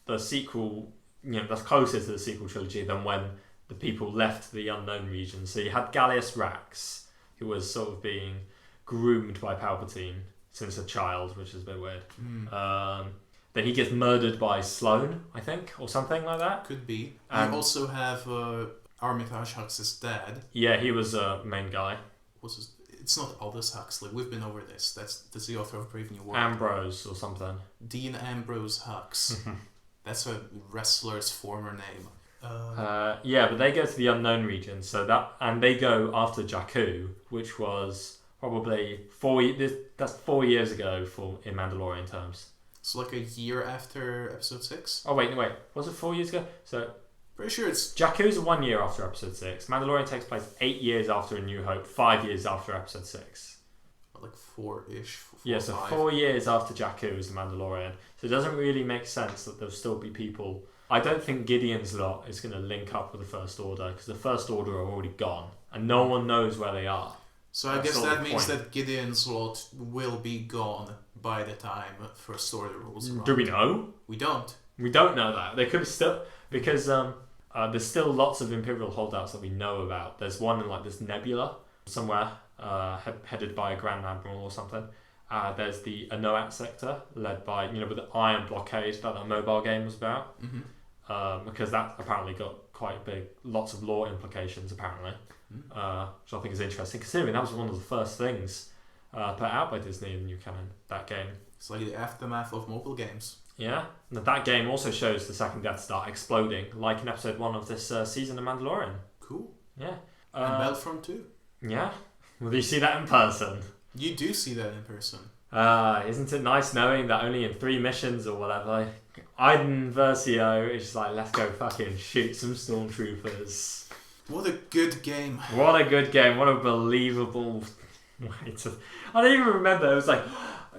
the sequel. That's closer to the sequel trilogy than when the people left the unknown region. So you had Gallius Rax, who was sort of being groomed by Palpatine since a child, which is a bit weird. Then he gets murdered by Sloane, I think, or something like that. Could be. You also have Armitage Hux's dad. Yeah, he was a main guy. It's not Aldous Huxley. We've been over this. That's the author of Brave New World. Ambrose or something. Dean Ambrose Hux. That's a wrestler's former name. Yeah, but they go to the unknown region, and they go after Jakku, which was probably 4. That's 4 years ago in Mandalorian terms. It's like a year after episode 6. Oh wait, was it 4 years ago? So pretty sure it's Jakku's 1 year after episode 6. Mandalorian takes place 8 years after A New Hope, 5 years after episode 6. Like 4-ish. Yeah, so 4 years after Jakku is the Mandalorian. So it doesn't really make sense that there'll still be people. I don't think Gideon's lot is going to link up with the First Order, because the First Order are already gone and no one knows where they are. So I guess that means that Gideon's lot will be gone by the time First Order rolls around. Do we know? We don't. We don't know that. They could be still, because there's still lots of Imperial holdouts that we know about. There's one in like this nebula somewhere, headed by a Grand Admiral or something. There's the Anoat sector, led by, with the Iron Blockade that mobile game was about. Mm-hmm. Because that apparently got quite big, lots of lore implications apparently, which I think is interesting, considering that was one of the first things put out by Disney in the new canon, that game. It's like the aftermath of mobile games. Yeah, and that game also shows the second Death Star exploding, like in episode 1 of this season of Mandalorian. Cool. Yeah. And Battlefront 2. Yeah. Well, you see that in person. You do see that in person. Isn't it nice knowing that only in 3 missions or whatever, Iden Versio is just like, let's go fucking shoot some stormtroopers. What a good game. What a good game. What a believable way to... I don't even remember. It was like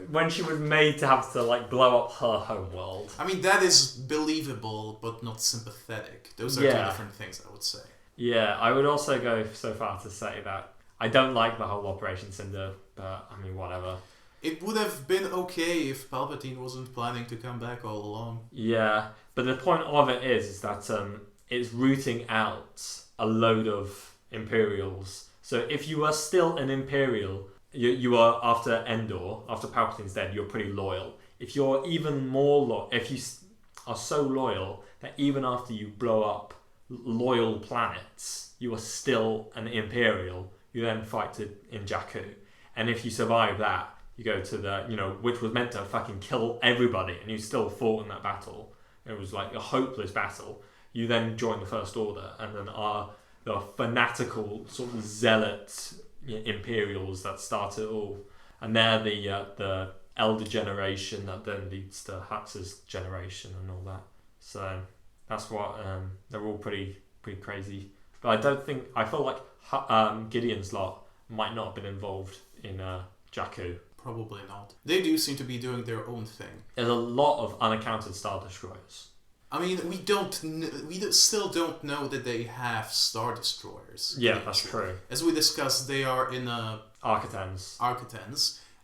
when she was made to have to like blow up her home world. I mean, that is believable, but not sympathetic. Those are 2 different things, I would say. Yeah, I would also go so far to say that I don't like the whole Operation Cinder, but I mean, whatever. It would have been okay if Palpatine wasn't planning to come back all along. Yeah, but the point of it is that it's rooting out a load of Imperials. So if you are still an Imperial, you are after Endor, after Palpatine's dead, you're pretty loyal. If you're even more loyal, if you are so loyal that even after you blow up loyal planets, you are still an Imperial, you then fight in Jakku. And if you survive that, you go to the, which was meant to fucking kill everybody, and you still fought in that battle. It was like a hopeless battle. You then join the First Order, and then are the fanatical sort of zealot Imperials that start it all. And they're the elder generation that then leads to Hux's generation and all that. So that's what, they're all pretty crazy. But I feel like Gideon's lot might not have been involved in Jakku. Probably not. They do seem to be doing their own thing. There's a lot of unaccounted Star Destroyers. I mean, we still don't know that they have Star Destroyers. Yeah, that's true. As we discussed, they are in Architans.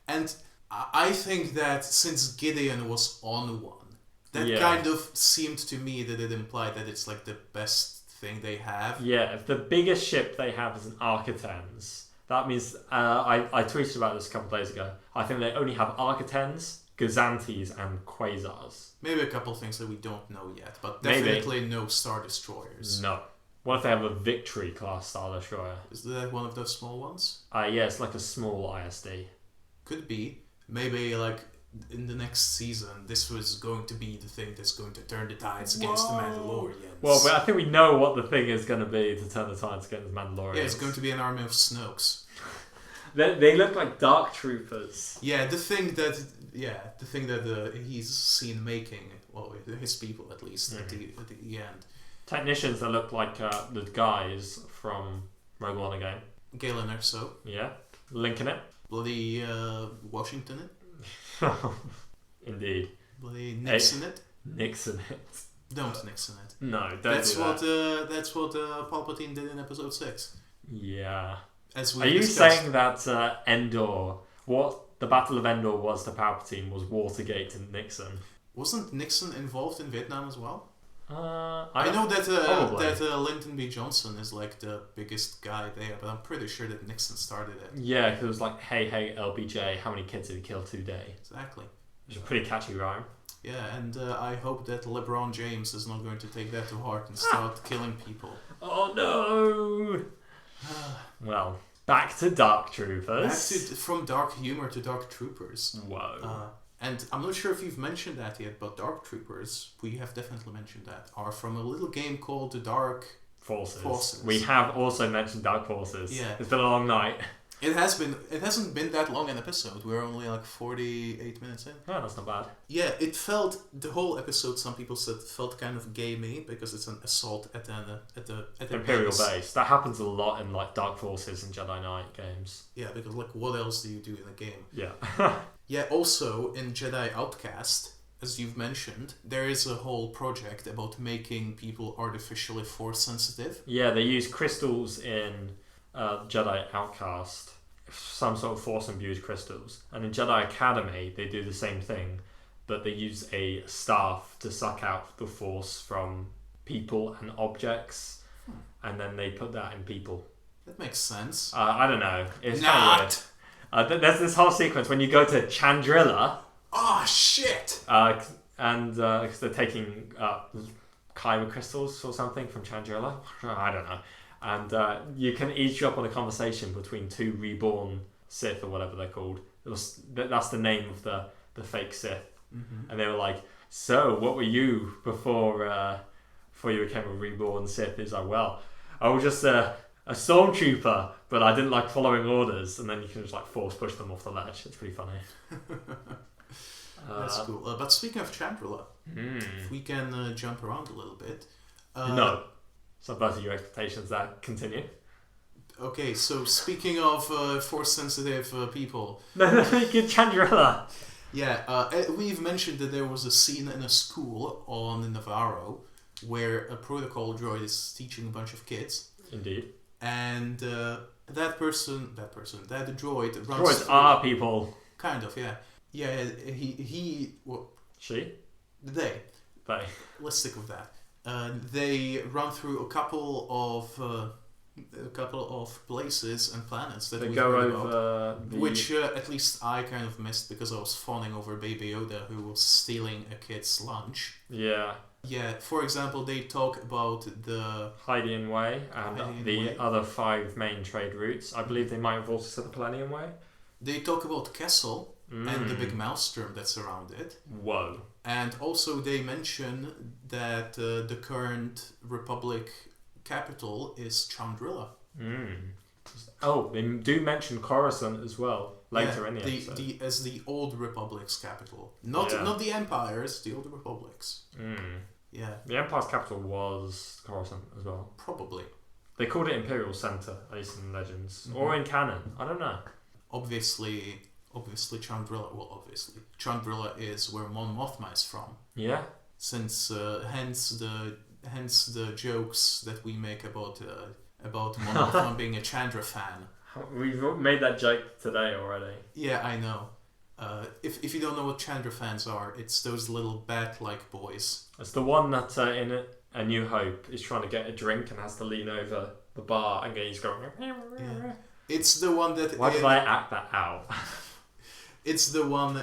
And I think that since Gideon was on one, that kind of seemed to me that it implied that it's like the best thing they have. Yeah, if the biggest ship they have is an Architans, that means, I tweeted about this a couple of days ago, I think they only have Architans, Gazantes, and Quasars. Maybe a couple of things that we don't know yet, but definitely no Star Destroyers. No. What if they have a Victory class Star Destroyer? Is that one of those small ones? Yeah, it's like a small ISD. Could be. Maybe like in the next season, this was going to be the thing that's going to turn the tides against the Mandalorians. Well, but I think we know what the thing is going to be to turn the tides against the Mandalorians. Yeah, it's going to be an army of Snokes. They look like Dark Troopers. Yeah, the thing that he's seen making, well, his people at least, at the end. Technicians that look like the guys from Rogue One again. Galen Erso. Yeah, linking it. Bloody Washington it. Indeed. Bloody Nixon it. Nixon it. Don't Nixon it. No, don't that's do that. That's what Palpatine did in Episode 6. Yeah. As Are you saying that Endor, what the Battle of Endor was to Palpatine was Watergate and Nixon? Wasn't Nixon involved in Vietnam as well? I know that Lyndon B. Johnson is like the biggest guy there, but I'm pretty sure that Nixon started it. Yeah, because it was like, hey, LBJ, how many kids did he kill today? Exactly. Which is a pretty catchy rhyme. Yeah, and I hope that LeBron James is not going to take that to heart and start killing people. Oh no! Well, back to Dark Troopers. From dark humor to Dark Troopers. Whoa. And I'm not sure if you've mentioned that yet, but Dark Troopers, we have definitely mentioned that, are from a little game called the Dark Forces. We have also mentioned Dark Forces. Yeah. It's been a long night. It hasn't been that long an episode. We're only like 48 minutes in. Oh, that's not bad. Yeah, it felt, the whole episode, some people said, felt kind of gamey because it's an assault at the Imperial base. That happens a lot in like Dark Forces and Jedi Knight games. Yeah, because like what else do you do in a game? Yeah. Yeah, also in Jedi Outcast, as you've mentioned, there is a whole project about making people artificially force sensitive. Yeah, they use crystals in Jedi Outcast, some sort of force imbued crystals, and in Jedi Academy they do the same thing, but they use a staff to suck out the force from people and objects, and then they put that in people. That makes sense. I don't know. It's kind of weird. There's this whole sequence when you go to Chandrilla. Oh shit! And because they're taking Kyber crystals or something from Chandrilla. I don't know. And you can eavesdrop on a conversation between two reborn Sith or whatever they're called. That's the name of the fake Sith. Mm-hmm. And they were like, "So, what were you before you became a reborn Sith?" He's like, "Well, I was just a stormtrooper, but I didn't like following orders." And then you can just like force push them off the ledge. It's pretty funny. That's cool. But speaking of Chandrilla, if we can jump around a little bit. No. Subverting your expectations, that continue. Okay, so speaking of force-sensitive people... No, get Chandrilla! Yeah, we've mentioned that there was a scene in a school on Navarro where a protocol droid is teaching a bunch of kids. Indeed. And that droid runs Droids through... are people. Kind of, yeah. Yeah, he... Well, she? They. They. Let's stick with that. They run through a couple of places and planets that we go heard over about, which at least I kind of missed because I was fawning over Baby Yoda, who was stealing a kid's lunch. Yeah. Yeah. For example, they talk about the Hydian Way and the other 5 main trade routes. I believe they might have also said the Palladian Way. They talk about Kessel and the big maelstrom that's around it. Whoa. And also they mention that the current Republic capital is Chandrilla. Oh, they do mention Coruscant as well later in the episode. As the old Republic's capital. Not the Empire's, the old Republic's. Yeah. The Empire's capital was Coruscant as well. Probably. They called it Imperial Center, at least in Legends. Or in canon. I don't know. Obviously Chandrilla. Well, obviously Chandrilla is where Mon Mothma is from. Yeah. Since hence the jokes that we make about Mon Mothma being a Chandra fan. We've made that joke today already. Yeah, I know. If you don't know what Chandra fans are, it's those little bat-like boys. It's the one that in A New Hope is trying to get a drink and has to lean over the bar and he's going. Yeah. It's the one that. Why did I act that out? It's the one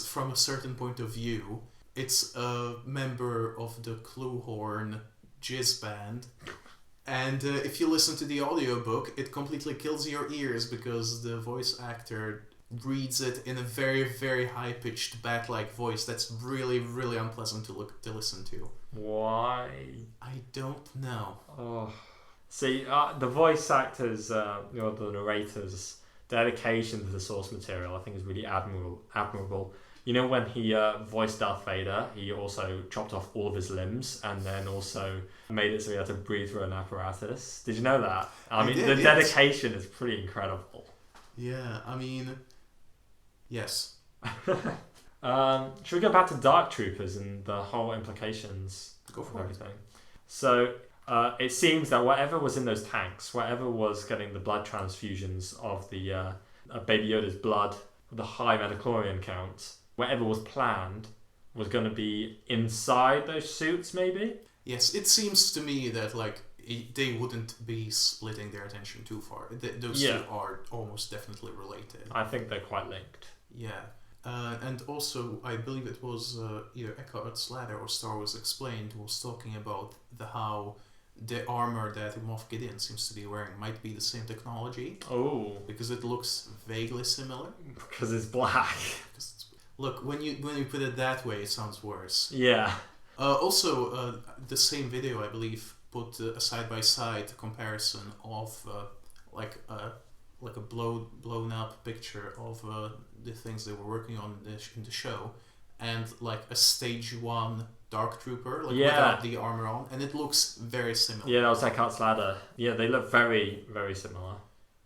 from a certain point of view. It's a member of the Cluehorn Jizz band. And if you listen to the audiobook, it completely kills your ears because the voice actor reads it in a very, very high-pitched bat-like voice that's really, really unpleasant to listen to. Why? I don't know. Oh. See, the voice actors, the narrators' dedication to the source material, I think, is really admirable. You know, when he voiced Darth Vader, he also chopped off all of his limbs and then also made it so he had to breathe through an apparatus. Did you know that? I mean, the dedication is pretty incredible. Yeah, I mean, yes. Should we go back to Dark Troopers and the whole implications of everything? So, it seems that whatever was in those tanks, whatever was getting the blood transfusions of the Baby Yoda's blood, the high metachlorian count, whatever was planned was going to be inside those suits, maybe? Yes, it seems to me that they wouldn't be splitting their attention too far. Those two are almost definitely related. I think they're quite linked. Yeah. And also, I believe it was either Eckhart Slater or Star Wars Explained was talking about how the armor that Moff Gideon seems to be wearing might be the same technology. Oh. Because it looks vaguely similar. Because it's black. Because it's Look, when you put it that way, it sounds worse. Yeah. Also, the same video, I believe, put a side-by-side comparison of like a blown up picture of the things they were working on in the show, and like a stage 1 Dark Trooper, like without the armor on, and it looks very similar. Yeah, that was Eckhart's Ladder. Yeah, they look very, very similar.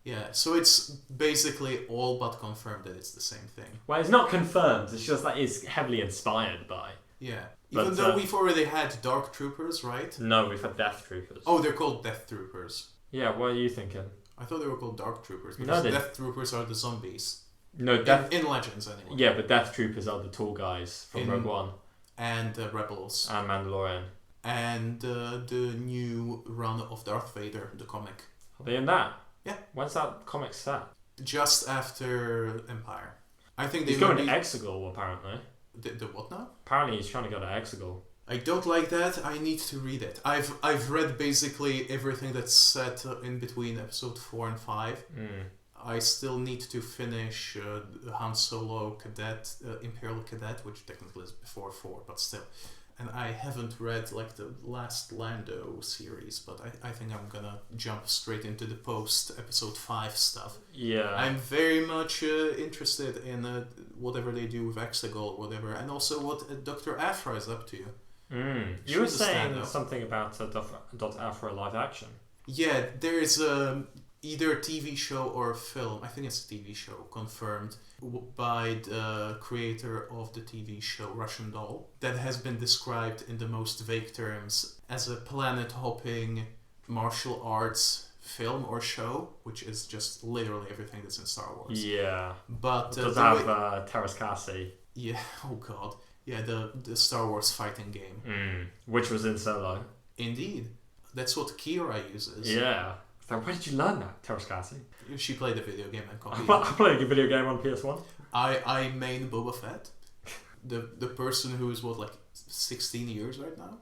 Yeah, so it's basically all but confirmed that it's the same thing. Well, it's not confirmed. It's just that it's heavily inspired by. Yeah. Even though we've already had Dark Troopers, right? No, we've had Death Troopers. Oh, they're called Death Troopers. Yeah, what are you thinking? I thought they were called Dark Troopers, because Death Troopers are the zombies. No, in Legends, anyway. Yeah, but Death Troopers are the tall guys from Rogue One. And Rebels. And Mandalorian. And the new run of Darth Vader, the comic. Are they in that? Yeah. When's that comic set? Just after Empire. I think he's going to Exegol, apparently. The what now? Apparently he's trying to go to Exegol. I don't like that. I need to read it. I've read basically everything that's set in between episode 4 and 5. I still need to finish Han Solo Cadet, Imperial Cadet, which technically is before 4, but still. And I haven't read like the last Lando series, but I think I'm gonna jump straight into the post episode 5 stuff. Yeah. I'm very much interested in whatever they do with Exegol or whatever, and also what Dr. Aphra is up to. You were saying something about Dr. Aphra live action. Yeah, there is either a TV show or a film. I think it's a TV show, confirmed by the creator of the TV show Russian Doll, that has been described in the most vague terms as a planet-hopping martial arts film or show, which is just literally everything that's in Star Wars. Yeah. But it does have Teräs Käsi. Yeah, oh god. Yeah, the Star Wars fighting game. Which was in Solo. Indeed. That's what Kira uses. Yeah. So where did you learn that, Teräs Käsi? She played a video game and copied I played a video game on PS1. I main Boba Fett. The person who is, 16 years right now?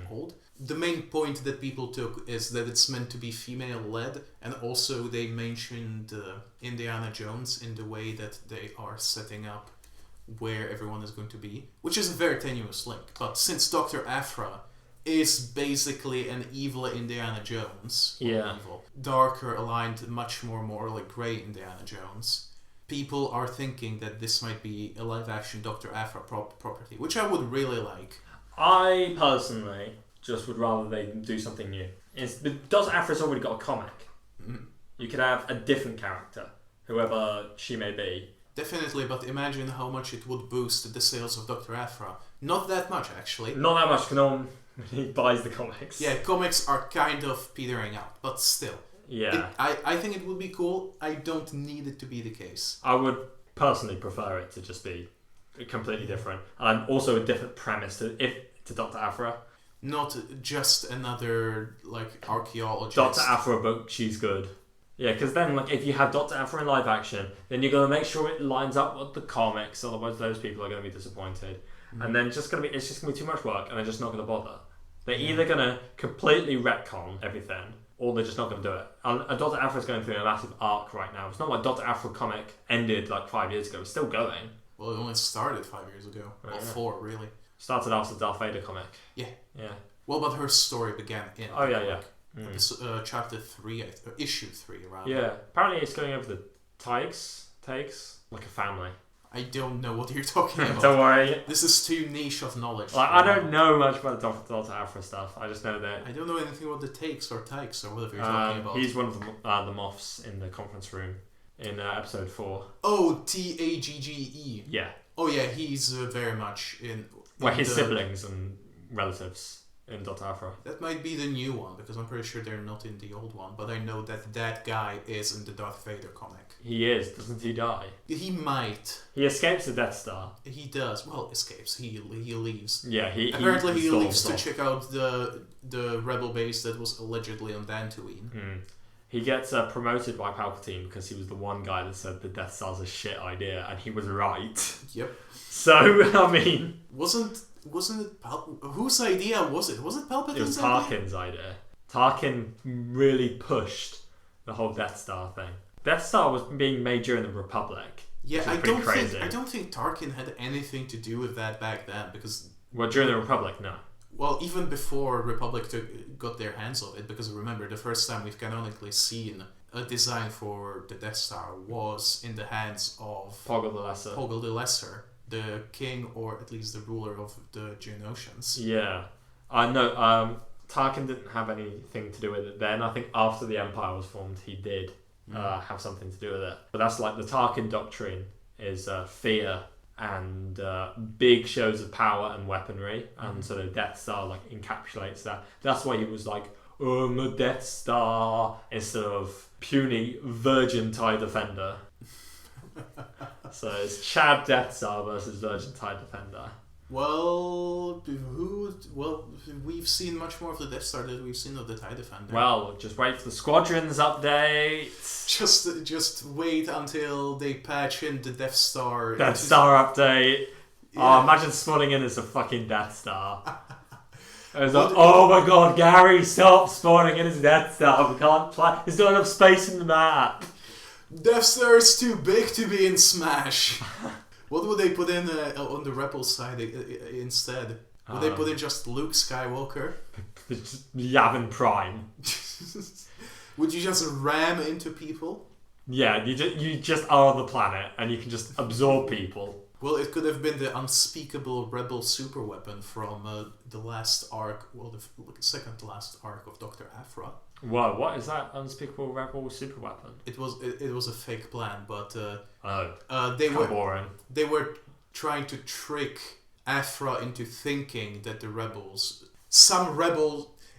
Old? The main point that people took is that it's meant to be female-led, and also they mentioned Indiana Jones in the way that they are setting up where everyone is going to be, which is a very tenuous link. But since Dr. Aphra is basically an evil Indiana Jones, evil, darker, aligned, much more morally grey Indiana Jones, people are thinking that this might be a live-action Dr. Aphra property, which I would really like. I personally just would rather they do something new. Dr. Aphra's already got a comic. You could have a different character, whoever she may be. Definitely, but imagine how much it would boost the sales of Dr. Aphra. Not that much, actually. Not that much, because no one buys the comics. Yeah, comics are kind of petering out, but still. Yeah. I think it would be cool. I don't need it to be the case. I would personally prefer it to just be completely different. And also a different premise to Dr. Aphra. Not just another, archaeologist. Dr. Aphra, but she's good. Yeah, because then, if you have Dr. Aphra in live action, then you're going to make sure it lines up with the comics, otherwise those people are going to be disappointed. And then it's just going to be too much work, and they're just not going to bother. They're either going to completely retcon everything, or they're just not going to do it. And Dr. Aphra's going through a massive arc right now. It's not like Dr. Aphra comic ended 5 years ago. It's still going. Well, it only started 5 years ago. Oh, well, 4, really. Started after the Darth Vader comic. Yeah. Yeah. Well, but her story began in chapter 3, issue 3, rather. Yeah. Apparently it's going over the takes, like a family. I don't know what you're talking about. Don't worry. This is too niche of knowledge. I don't know much about Dr. Aphra stuff. I just know that... I don't know anything about the takes or whatever you're talking about. He's one of the Moffs in the conference room in episode 4. Oh, Tagge. Yeah. Oh, yeah, he's very much in his siblings and relatives in Dr. Aphra. That might be the new one, because I'm pretty sure they're not in the old one, but I know that guy is in the Darth Vader comic. He is, doesn't he die? He might. He escapes the Death Star. He does. Well, escapes. He leaves. Yeah, Apparently he leaves to check out the rebel base that was allegedly on Dantooine. He gets promoted by Palpatine because he was the one guy that said the Death Star's a shit idea, and he was right. Yep. So, I mean... Wasn't it whose idea was it? Was it Palpatine's idea? It was Tarkin's idea. Tarkin really pushed the whole Death Star thing. Death Star was being made during the Republic. Yeah, I don't think Tarkin had anything to do with that back then, because during the Republic, no. Well, even before Republic got their hands on it, because remember, the first time we've canonically seen a design for the Death Star was in the hands of Poggle the Lesser, the king, or at least the ruler of the Geonosians. Yeah, I know. Tarkin didn't have anything to do with it then. I think after the Empire was formed, he did have something to do with it. But that's like the Tarkin doctrine is fear and big shows of power and weaponry, and so the Death Star like encapsulates that. That's why he was like, I'm a Death Star instead of puny virgin TIE Defender. So it's Chad Death Star versus virgin TIE Defender. Well, we've seen much more of the Death Star than we've seen of the TIE Defender. Well, just wait for the Squadrons update. Just wait until they patch in the Death Star. Death Star update. Yeah. Oh, imagine spawning in as a fucking Death Star. It's like, oh my god, Gary, stop spawning in as a Death Star. We can't play. There's not enough space in the map. Death Star is too big to be in Smash. What would they put in on the Rebel side instead? Would they put in just Luke Skywalker? Yavin Prime. Would you just ram into people? Yeah, you just are the planet and you can just absorb people. Well, it could have been the unspeakable Rebel super weapon from the last arc, the second to last arc of Dr. Aphra. Whoa, what is that unspeakable Rebel super weapon? It was a fake plan, but boring. They were trying to trick Aphra into thinking that the rebels,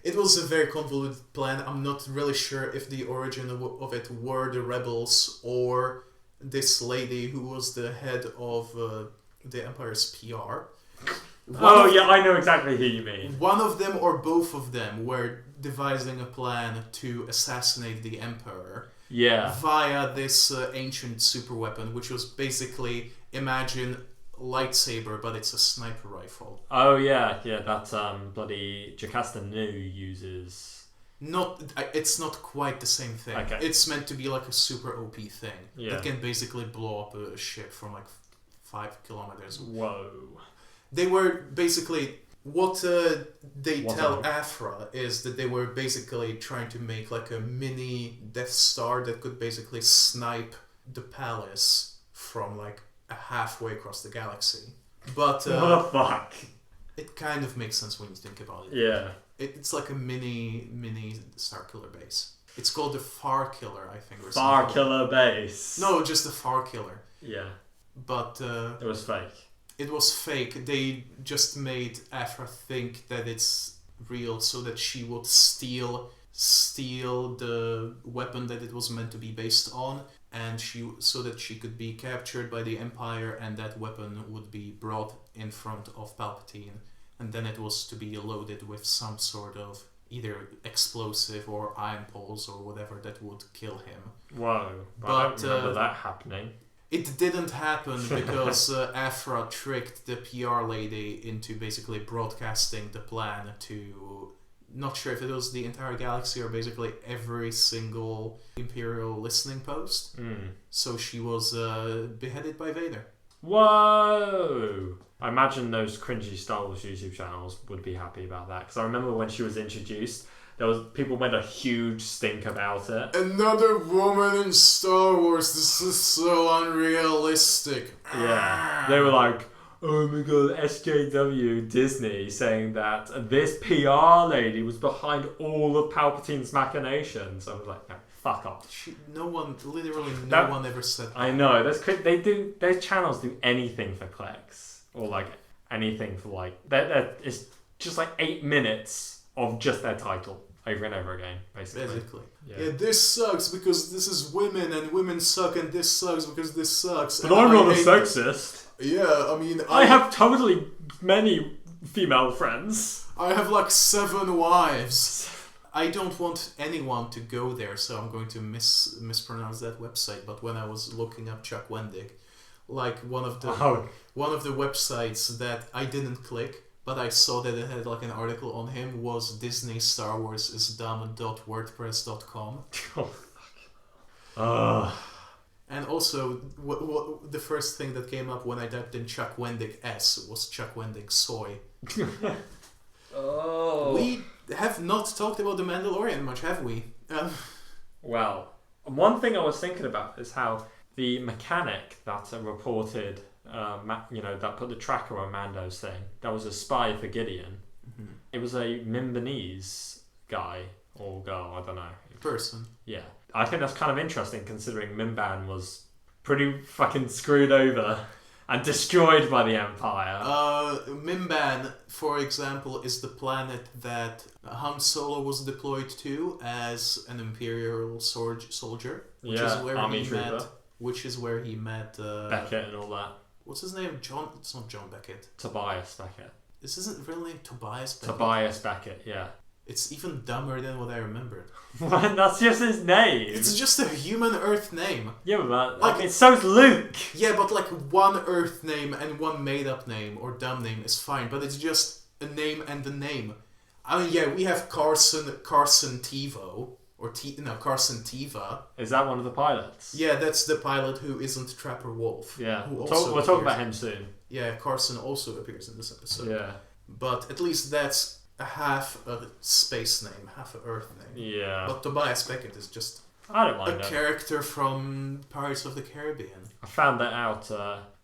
it was a very convoluted plan. I'm not really sure if the origin of it were the rebels or this lady who was the head of the Empire's PR. I know exactly who you mean. One of them or both of them were devising a plan to assassinate the Emperor. Yeah. Via this ancient superweapon, which was basically, imagine lightsaber, but it's a sniper rifle. Oh yeah, that bloody Jocasta Nu uses. It's not quite the same thing. Okay. It's meant to be like a super OP thing that can basically blow up a ship from like 5 kilometers. Whoa. They were basically what they tell Aphra is that they were basically trying to make like a mini Death Star that could basically snipe the palace from like halfway across the galaxy. But what the fuck? It kind of makes sense when you think about it. Yeah. It's like a mini Star Killer base. It's called the Far Killer, I think. Or Far Killer base. No, just the Far Killer. Yeah. But it was fake. It was fake. They just made Aphra think that it's real so that she would steal the weapon that it was meant to be based on, and so that she could be captured by the Empire, and that weapon would be brought in front of Palpatine, and then it was to be loaded with some sort of either explosive or ion pulse or whatever that would kill him. Whoa. I don't remember that happening. It didn't happen because Aphra tricked the PR lady into basically broadcasting the plan to, not sure if it was the entire galaxy or basically every single Imperial listening post. So she was beheaded by Vader. Whoa! I imagine those cringy Star Wars YouTube channels would be happy about that, because I remember when she was introduced, people made a huge stink about it. Another woman in Star Wars. This is so unrealistic. Yeah, they were like, oh my god, SJW Disney saying that this PR lady was behind all of Palpatine's machinations. I was like, no, fuck off. No one ever said that. I know. Their channels do anything for clicks, or like anything for like it's just like 8 minutes of just their title. Over and over again, basically. Yeah, this sucks because this is women, and women suck, and this sucks because this sucks. But I'm not a sexist. Yeah, I mean... I have totally many female friends. I have like 7 wives. I don't want anyone to go there, so I'm going to mispronounce that website. But when I was looking up Chuck Wendig, like one of the websites that I didn't click, but I saw that it had like an article on him, was Disney Star Wars is dumb.wordpress.com. And also, what the first thing that came up when I typed in Chuck Wendig S was Chuck Wendig soy. Oh. We have not talked about the Mandalorian much, have we? Well, one thing I was thinking about is how the mechanic that reported, that put the tracker on Mando's thing, that was a spy for Gideon. Mm-hmm. It was a Mimbanese guy or girl, I don't know. Person. Yeah. I think that's kind of interesting considering Mimban was pretty fucking screwed over and destroyed by the Empire. Mimban, for example, is the planet that Han Solo was deployed to as an Imperial soldier. Which is where Army he trooper. met. Which is where he met Beckett and all that. What's his name? John. It's not John Beckett. Tobias Beckett. This isn't real name Tobias Beckett. Tobias Beckett, yeah. It's even dumber than what I remembered. That's just his name. It's just a human Earth name. Yeah, but like, it's so's Luke. Yeah, but like one Earth name and one made-up name or dumb name is fine, but it's just a name and a name. I mean, yeah, we have Carson Tivo, Carson Tiva. Is that one of the pilots? Yeah, that's the pilot who isn't Trapper Wolf. Yeah, we'll talk about him soon. Yeah, Carson also appears in this episode. Yeah. But at least that's half a space name, half a Earth name. Yeah. But Tobias Beckett is just I don't mind a character from Pirates of the Caribbean. I found that out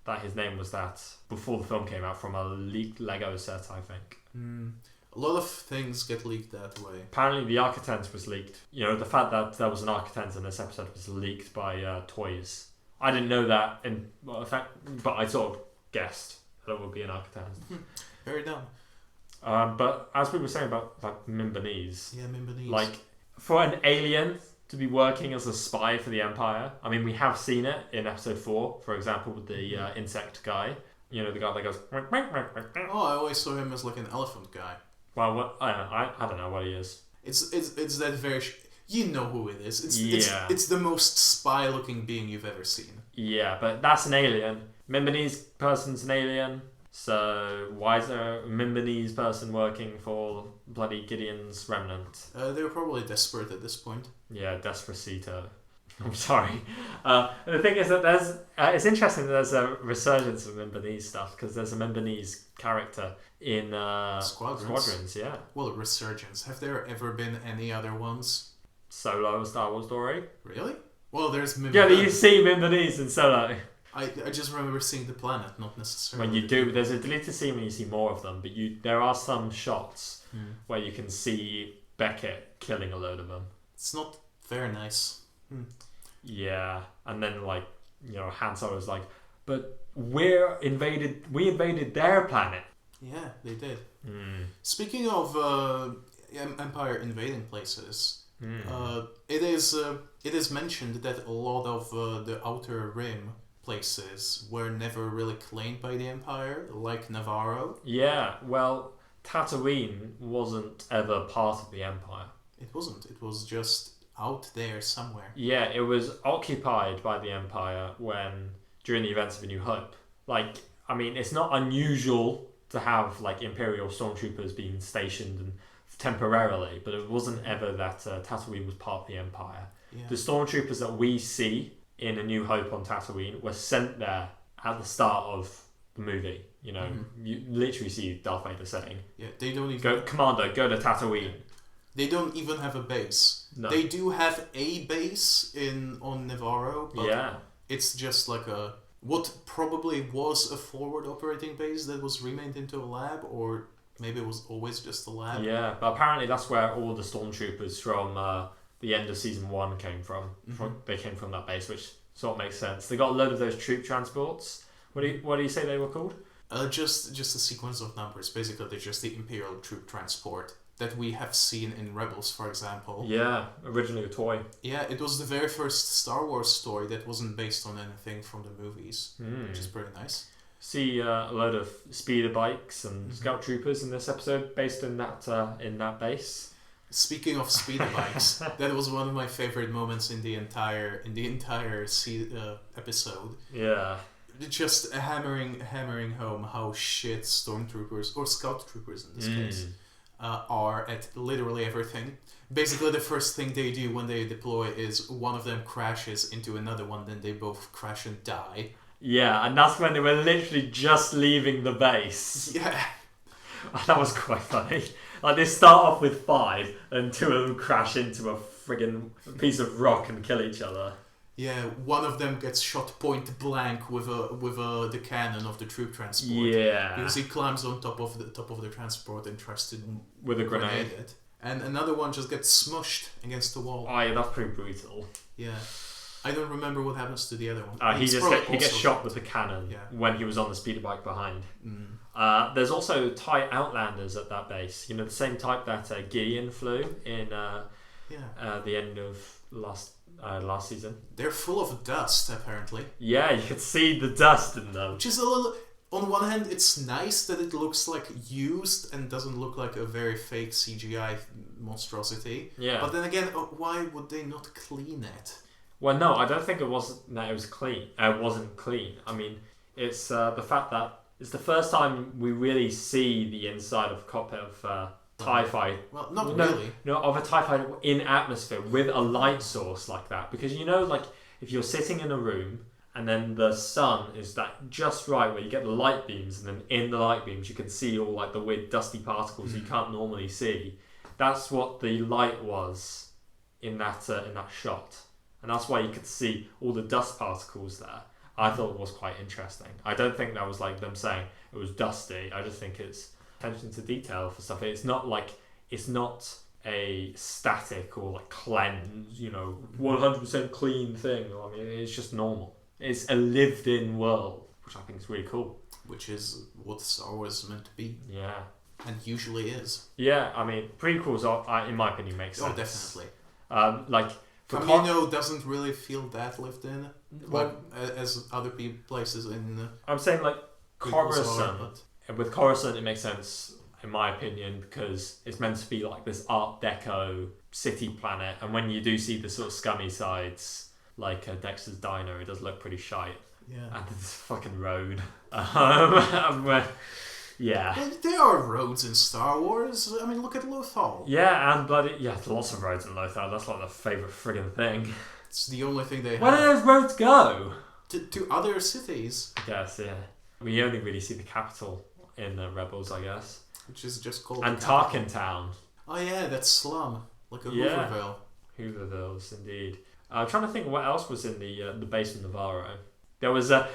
that his name was that before the film came out from a leaked Lego set, I think. A lot of things get leaked that way. Apparently the Architent was leaked. You know, the fact that there was an Architent in this episode was leaked by Toys. I didn't know that in fact, but I sort of guessed that it would be an Architent. Very dumb. But as we were saying about like Mimbanese. Yeah, Mimbanese. Like, for an alien to be working as a spy for the Empire, I mean, we have seen it in episode 4, for example, with the insect guy. You know, the guy that goes... Oh, I always saw him as like an elephant guy. Well, I don't know what he is. It's that very... You know who it is. It's the most spy-looking being you've ever seen. Yeah, but that's an alien. Mimbanese person's an alien. So why is there a Mimbanese person working for bloody Gideon's remnant? They were probably desperate at this point. Yeah, Despacito. I'm sorry. The thing is that there's... it's interesting that there's a resurgence of Mimbanese stuff because there's a Mimbanese character in Squadrons, yeah. Well, a resurgence. Have there ever been any other ones? Solo, Star Wars story. Really? Well, there's Mimbanese. Yeah, you see Mimbanese in Solo. I just remember seeing the planet, not necessarily. When you do, there's a deleted scene when you see more of them, but there are some shots where you can see Beckett killing a load of them. It's not very nice. Yeah, and then Han Solo's like, but we invaded their planet. Yeah, they did. Speaking of Empire invading places, it is mentioned that a lot of the Outer Rim places were never really claimed by the Empire, like Navarro. Yeah, well, Tatooine wasn't ever part of the Empire. It wasn't. It was just out there somewhere. Yeah, it was occupied by the Empire during the events of A New Hope. It's not unusual to have Imperial stormtroopers being stationed temporarily, but it wasn't ever that Tatooine was part of the Empire. Yeah. The stormtroopers that we see in A New Hope on Tatooine were sent there at the start of the movie. You know, you literally see Darth Vader saying, "Yeah, they don't even go, Commander, go to Tatooine." They don't even have a base. No. They do have a base on Navarro, but it's just like what probably was a forward operating base that was renamed into a lab, or maybe it was always just a lab. Yeah, but apparently that's where all the stormtroopers from the end of season 1 came from. They came from that base, which sort of makes sense. They got a load of those troop transports. What do you say they were called? Just a sequence of numbers. Basically, they're just the Imperial troop transport that we have seen in Rebels, for example. Yeah, originally a toy. Yeah, it was the very first Star Wars story that wasn't based on anything from the movies, which is pretty nice. See a load of speeder bikes and scout troopers in this episode based in that base. Speaking of speeder bikes, that was one of my favorite moments in the entire episode. Yeah. Just hammering home how shit stormtroopers or scout troopers in this case are at literally everything. Basically, the first thing they do when they deploy is one of them crashes into another one, then they both crash and die. Yeah, and that's when they were literally just leaving the base. Yeah. That was quite funny. Like, they start off with 5, and 2 of them crash into a friggin' piece of rock and kill each other. Yeah, one of them gets shot point blank with the cannon of the troop transport. Yeah. Because he climbs on top of the transport and tries to with a grenade it. And another one just gets smushed against the wall. Oh yeah, that's pretty brutal. Yeah. I don't remember what happens to the other one. He gets shot with the cannon when he was on the speeder bike behind. There's also TIE Outlanders at that base. You know, the same type that Gideon flew in the end of last season. They're full of dust, apparently. Yeah, you could see the dust in them. Which is a little... On one hand, it's nice that it looks like used and doesn't look like a very fake CGI monstrosity. Yeah. But then again, why would they not clean it? Well, no, I don't think it wasn't that it was clean. It wasn't clean. I mean, it's the fact that it's the first time we really see the inside of a cockpit of TIE fighter. Well, not really. No, of a TIE fighter in atmosphere with a light source like that. Because, you know, like, if you're sitting in a room and then the sun is that just right where you get the light beams, and then in the light beams you can see all like the weird dusty particles you can't normally see. That's what the light was in that shot. And that's why you could see all the dust particles there. I thought it was quite interesting. I don't think that was like them saying it was dusty. I just think it's attention to detail for stuff. It's not a static or like cleanse, 100% clean thing. I mean, it's just normal. It's a lived-in world, which I think is really cool. Which is what Star Wars is meant to be. Yeah. And usually is. Yeah, I mean, prequels are, in my opinion, make sense. Oh, definitely. Camino doesn't really feel that lived in, as other places in. I'm saying like Coruscant. With Coruscant, it makes sense in my opinion because it's meant to be like this Art Deco city planet, and when you do see the sort of scummy sides, like Dexter's Diner, it does look pretty shite. Yeah. And this fucking road. Yeah. Well, there are roads in Star Wars. I mean, look at Lothal. Yeah, and there's lots of roads in Lothal. That's like the favourite friggin' thing. It's the only thing they have. Where do those roads go? To other cities. I guess, yeah. We only really see the capital in Rebels, I guess. Which is just called... And Tarkin Town. Oh yeah, that's slum. Like a Hooverville. Hoovervilles, indeed. I'm trying to think what else was in the base of Navarro. There was the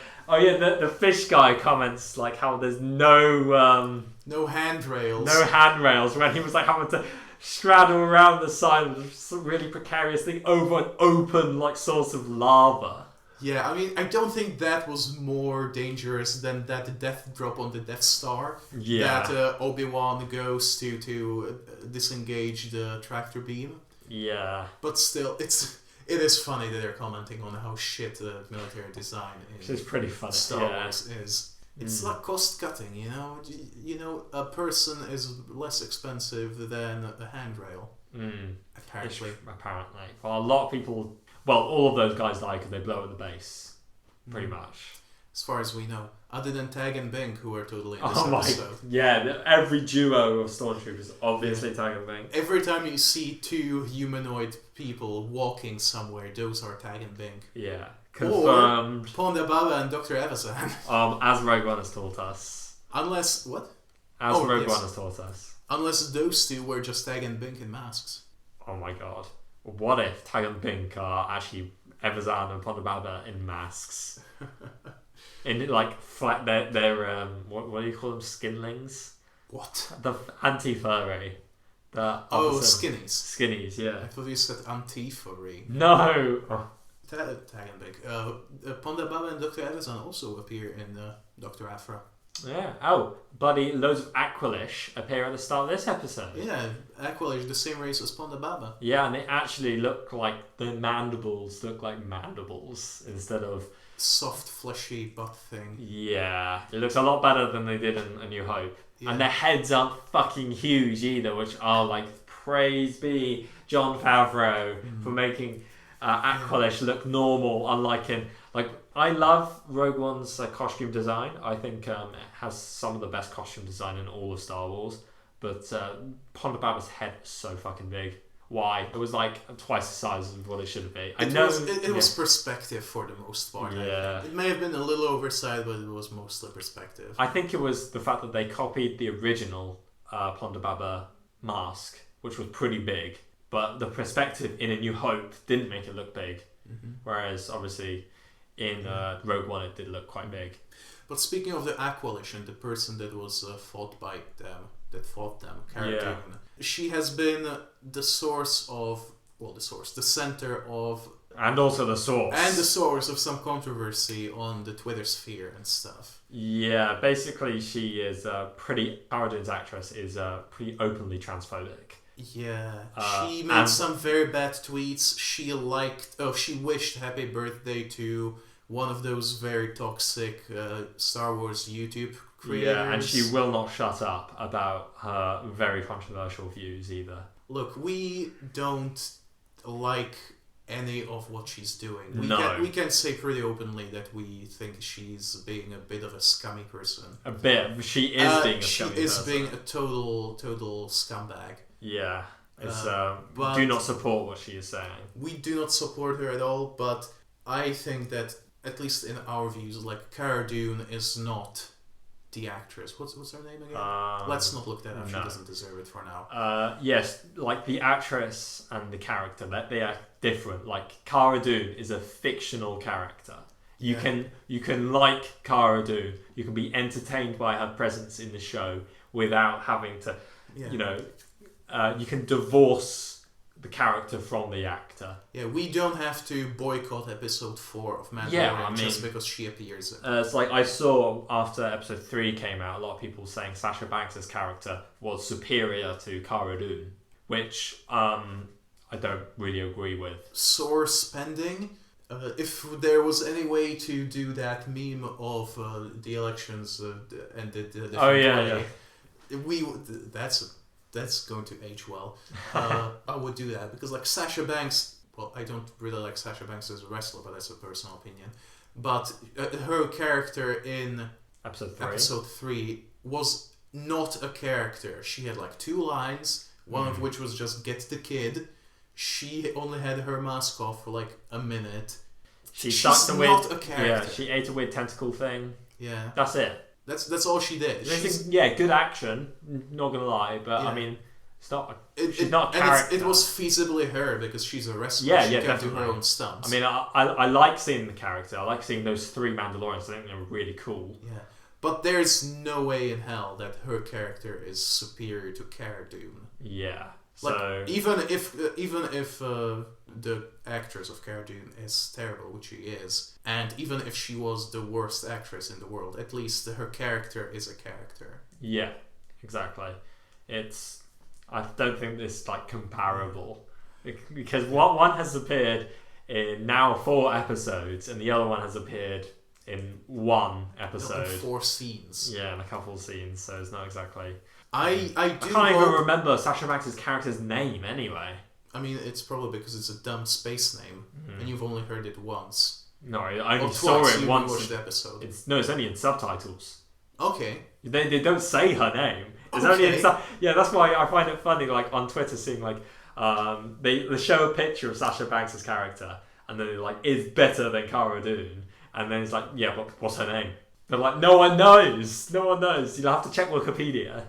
fish guy comments like how there's no handrails. No handrails when he was like having to straddle around the side of some really precarious thing over an open like source of lava. Yeah, I mean, I don't think that was more dangerous than that death drop on the Death Star. Yeah. That Obi-Wan goes to disengage the tractor beam. Yeah. But still, it is funny that they're commenting on how shit the military design is. It's pretty funny. Star Wars is. It's like cost cutting, you know. A person is less expensive than a handrail. Apparently. Well, a lot of people. Well, all of those guys die because they blow at the base. Pretty much. As far as we know. Other than Tag and Bink, who are totally in this episode. Yeah, every duo of stormtroopers, obviously Tag and Bink. Every time you see two humanoid people walking somewhere, those are Tag and Bink. Yeah, confirmed. Or Ponda Baba and Dr. Evazan. As Rogue One has taught us. Unless, what? As Rogue One has taught us. Unless those two were just Tag and Bink in masks. Oh my god. What if Tag and Bink are actually Evazan and Ponda Baba in masks? In like flat, they're what do you call them? Skinlings? What? The anti-furry. Skinnies. Skinnies, yeah. I thought you said anti-furry. No. Tag and Bink. Ponda Baba and Dr. Evazan also appear in Dr. Aphra. Yeah. Oh, bloody loads of Aqualish appear at the start of this episode. Yeah, Aqualish, the same race as Ponda Baba. Yeah, and they actually look like the mandibles look like mandibles instead of soft, fleshy butt thing. Yeah, it looks a lot better than they did in A New Hope. Yeah. And their heads aren't fucking huge either, which are like, praise be Jon Favreau for making Aqualish look normal, unlike in I love Rogue One's costume design. I think it has some of the best costume design in all of Star Wars. But Ponda Baba's head was so fucking big. Why? It was like twice the size of what it should be. It was perspective for the most part. Yeah. It may have been a little oversized, but it was mostly perspective. I think it was the fact that they copied the original Ponda Baba mask, which was pretty big, but the perspective in A New Hope didn't make it look big. Mm-hmm. Whereas, obviously, in Rogue One, it did look quite big. But speaking of the Aqualition, the person that was fought them, Cara Dune, she has been the center of... And also the source. And the source of some controversy on the Twitter sphere and stuff. Yeah, basically she is Cara Dune's actress is pretty openly transphobic. Yeah, she made some very bad tweets. She wished happy birthday to one of those very toxic Star Wars YouTube creators. Yeah, and she will not shut up about her very controversial views either. Look, we don't like any of what she's doing. We can say pretty openly that we think she's being a bit of a scummy person. A bit. She is being a scummy person. She is being a total scumbag. Yeah. But do not support what she is saying. We do not support her at all, but I think that, at least in our views, like, Cara Dune is not the actress. What's her name again? Let's not look that up. No. She doesn't deserve it for now. Yes, like the actress and the character, they are different. Like, Cara Dune is a fictional character. You can like Cara Dune. You can be entertained by her presence in the show without having to, you can divorce the character from the actor. Yeah, we don't have to boycott episode 4 of Mandalorian just because she appears. It's like I saw after episode 3 came out, a lot of people saying Sasha Banks' character was superior to Cara Dune, which I don't really agree with. Source pending. If there was any way to do that meme of the elections and the that's going to age well. I would do that because, like, Sasha Banks. Well, I don't really like Sasha Banks as a wrestler, but that's a personal opinion. But her character in episode 3 was not a character. She had like 2 lines, one of which was just "get the kid." She only had her mask off for like a minute. She's not a character. Yeah, she ate a weird tentacle thing. Yeah, that's it. That's all she did. Good action. Not gonna lie, but I mean, it's not. She's not a character. It was feasibly her because she's a wrestler. Yeah, she yeah, can definitely. do her own stunts. I mean, I like seeing the character. I like seeing those 3 Mandalorians. I think they're really cool. Yeah, but there's no way in hell that her character is superior to Cara Dune. Yeah. Like, so even if the actress of Cara Dune is terrible, which she is, and even if she was the worst actress in the world, at least her character is a character. Yeah, exactly. I don't think it's like comparable because one has appeared in now 4 episodes, and the other one has appeared in 1 episode. 4 scenes. Yeah, and a couple of scenes, so it's not exactly. I can't even remember Sasha Banks' character's name anyway. I mean, it's probably because it's a dumb space name, and you've only heard it once. No, I only saw it once. Watched the episode. It's only in subtitles. Okay. They don't say her name. It's okay. only in yeah, that's why I find it funny. Like on Twitter, seeing like they show a picture of Sasha Banks' character, and then they're like, "Is better than Cara Dune," and then it's like, "Yeah, but what's her name?" They're like, "No one knows. No one knows. You'll have to check Wikipedia."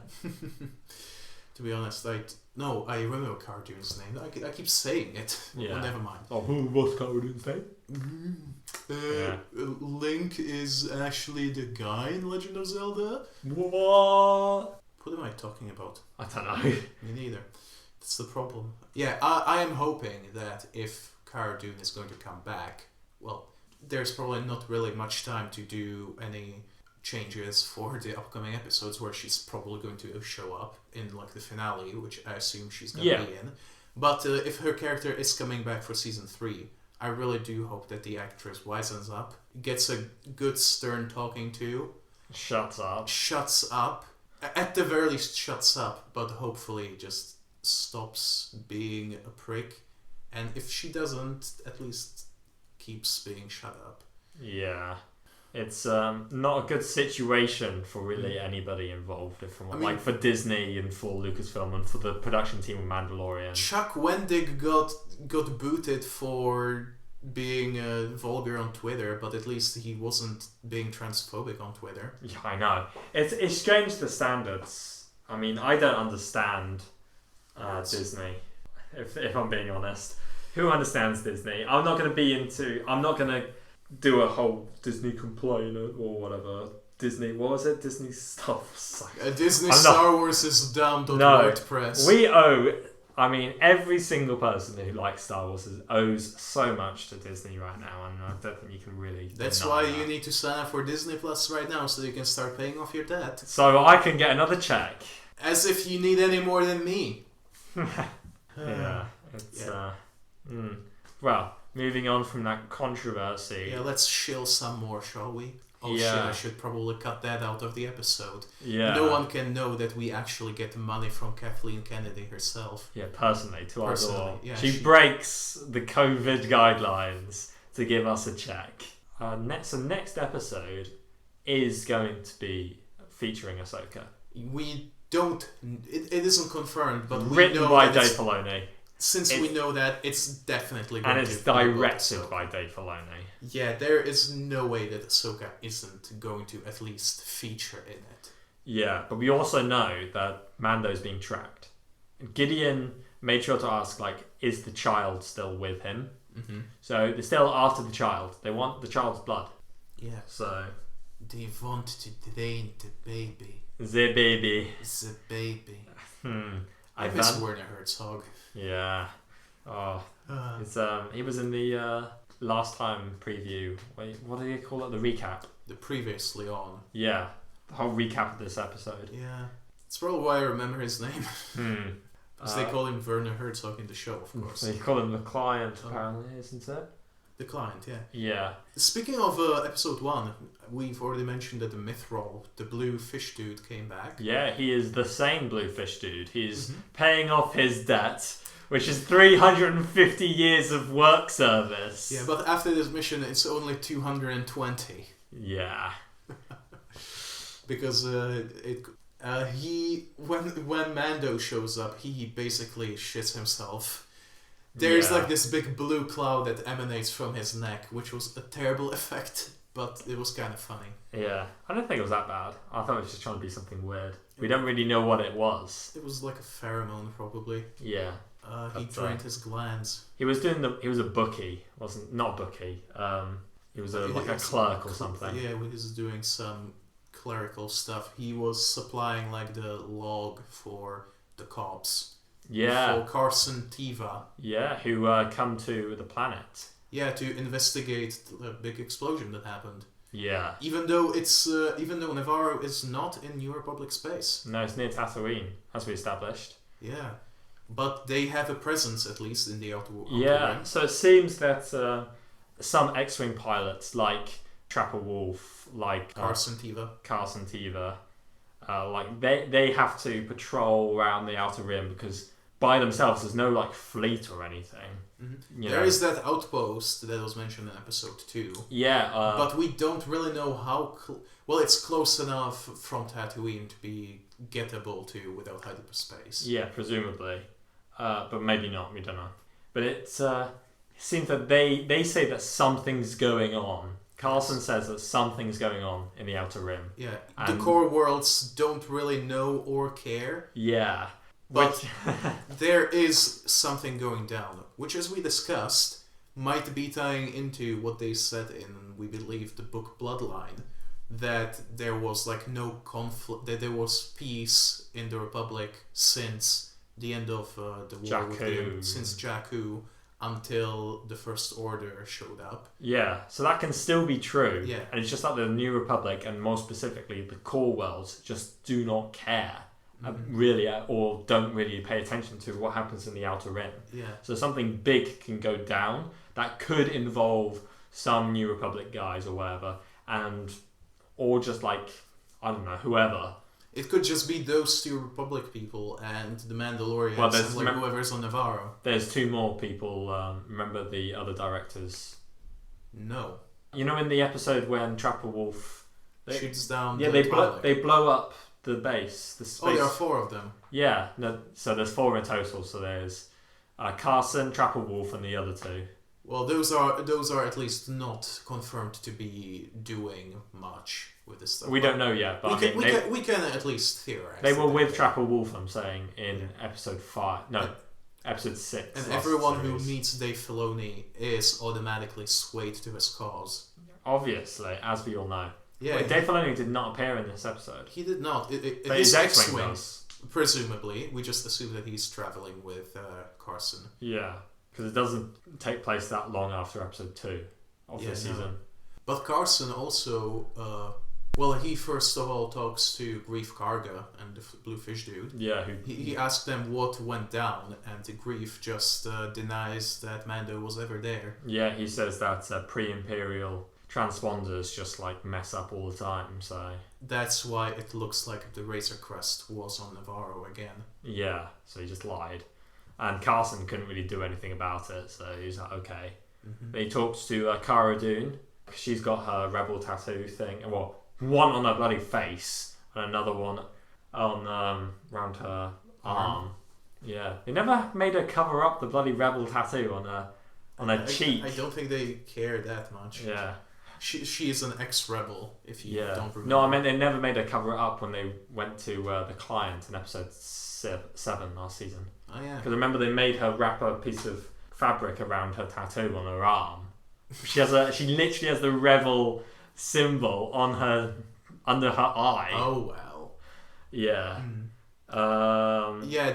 To be honest, I remember Cara Dune's name. I keep saying it. Yeah. Well, never mind. Oh, what's Cara Dune's name? Link is actually the guy in Legend of Zelda. What? What am I talking about? I don't know. Me neither. That's the problem. Yeah, I am hoping that if Cara Dune is going to come back, well, there's probably not really much time to do any changes for the upcoming episodes where she's probably going to show up in like the finale, which I assume she's going to be in. But if her character is coming back for season 3, I really do hope that the actress wisens up, gets a good stern talking to, shuts up, at the very least shuts up, but hopefully just stops being a prick, and if she doesn't, at least keeps being shut up. Yeah. It's not a good situation for really anybody involved. For Disney and for Lucasfilm and for the production team of Mandalorian. Chuck Wendig got booted for being vulgar on Twitter, but at least he wasn't being transphobic on Twitter. Yeah, I know. It's strange, the standards. I mean, I don't understand Disney, if I'm being honest. Who understands Disney? I'm not going to do a whole Disney complainer or whatever. Disney, what was it? Disney stuff. Disney Star Wars is down to WordPress. We owe... I mean, every single person who likes Star Wars owes so much to Disney right now, and I don't think you can really... That's why you need to sign up for Disney Plus right now, so you can start paying off your debt. So I can get another check. As if you need any more than me. Yeah. Well, moving on from that controversy... Yeah, let's shill some more, shall we? Oh shit, I should probably cut that out of the episode. Yeah. No one can know that we actually get money from Kathleen Kennedy herself. Yeah, personally, to our door. Yeah, she breaks the COVID guidelines to give us a check. Next episode is going to be featuring Ahsoka. We don't... It isn't confirmed, but we written know by Dave Filoni. Since we know that, it's definitely going to be... And it's directed by Dave Filoni. Yeah, there is no way that Ahsoka isn't going to at least feature in it. Yeah, but we also know that Mando's being tracked. Gideon made sure to ask, is the child still with him? Mm-hmm. So they're still after the child. They want the child's blood. Yeah. So... They want to drain the baby. The baby. The baby. I miss Werner Herzog. Yeah. Oh. He was in the last time preview. Wait, what do you call it? The recap. The previously on. Yeah. The whole recap of this episode. Yeah. That's probably why I remember his name. Because they call him Werner Herzog in the show, of course. They call him the client, apparently, isn't it? The client, yeah. Yeah. Speaking of episode 1, we've already mentioned that the Mythrol, the blue fish dude, came back. Yeah, he is the same blue fish dude. He's paying off his debt, which is 350 years of work service. Yeah, but after this mission, it's only 220. Yeah. Because when Mando shows up, he basically shits himself. There's this big blue cloud that emanates from his neck, which was a terrible effect, but it was kind of funny. Yeah, I don't think it was that bad. I thought it was just trying to be something weird. We don't really know what it was. It was like a pheromone, probably. Yeah. He drained his glands. He was a bookie, not a bookie. He was a clerk or something. Yeah, he was doing some clerical stuff. He was supplying the log for the cops. Yeah. For Carson Teva. Yeah, who come to the planet. Yeah, to investigate the big explosion that happened. Yeah. Even though Navarro is not in New Republic space. No, it's near Tatooine, as we established. Yeah. But they have a presence, at least, in the outer rim. So it seems that some X-Wing pilots, like Trapper Wolf, like Carson Teva, they have to patrol around the outer rim because by themselves there's no fleet or anything. Mm-hmm. There is that outpost that was mentioned in episode 2. Yeah, but we don't really know how. It's close enough from Tatooine to be gettable to without hyperspace. Yeah, presumably, but maybe not. We don't know. But it seems that they say that something's going on. Carlson says that something's going on in the Outer Rim. Yeah, the core worlds don't really know or care. Yeah. But there is something going down, which, as we discussed, might be tying into what they said in, we believe, the book Bloodline, that there was no conflict, that there was peace in the Republic since the end of the war since Jakku, until the First Order showed up. Yeah, so that can still be true. Yeah. And it's just that the New Republic, and more specifically the core worlds, just do not care. Really, or don't really pay attention to what happens in the Outer Rim. Yeah. So something big can go down that could involve some New Republic guys or whatever, or just I don't know, whoever. It could just be those two Republic people and the Mandalorians and whoever's on Navarro. There's 2 more people. Remember the other directors? No. You know, in the episode when Trapper Wolf shoots down. Yeah, they blow up the base. The space. Oh, there are 4 of them. Yeah, no. So there's 4 in total. So there's Carson, Trapper Wolf, and the other 2. Well, those are at least not confirmed to be doing much with this stuff. We don't know yet, but we can at least theorize. They were with Trapper Wolf, I'm saying, in episode 5. No, episode 6. And everyone who meets Dave Filoni is automatically swayed to his cause. Obviously, as we all know. Yeah, Wait, Dave Filoni did not appear in this episode. He did not. But his X-Wing does. Presumably. We just assume that he's traveling with Carson. Yeah, because it doesn't take place that long after episode 2 of this season. But Carson also... he first of all talks to Grief Karga and the Blue Fish Dude. Yeah, he asked them what went down, and Grief just denies that Mando was ever there. Yeah, he says that pre-Imperial transponders just like mess up all the time, so... That's why it looks like the Razor Crest was on Navarro again. Yeah, so he just lied. And Carson couldn't really do anything about it, so he's like, okay. Mm-hmm. Then he talks to Cara Dune. She's got her rebel tattoo thing. Well, one on her bloody face and another one on around her arm. Yeah, they never made her cover up the bloody rebel tattoo on her cheek. I don't think they care that much. Yeah, she is an ex-rebel. If you don't remember. No, I mean they never made her cover it up when they went to the client in episode 7 last season. Oh yeah, because remember they made her wrap a piece of fabric around her tattoo on her arm. She literally has the rebel symbol on her under her eye. Oh well. Yeah.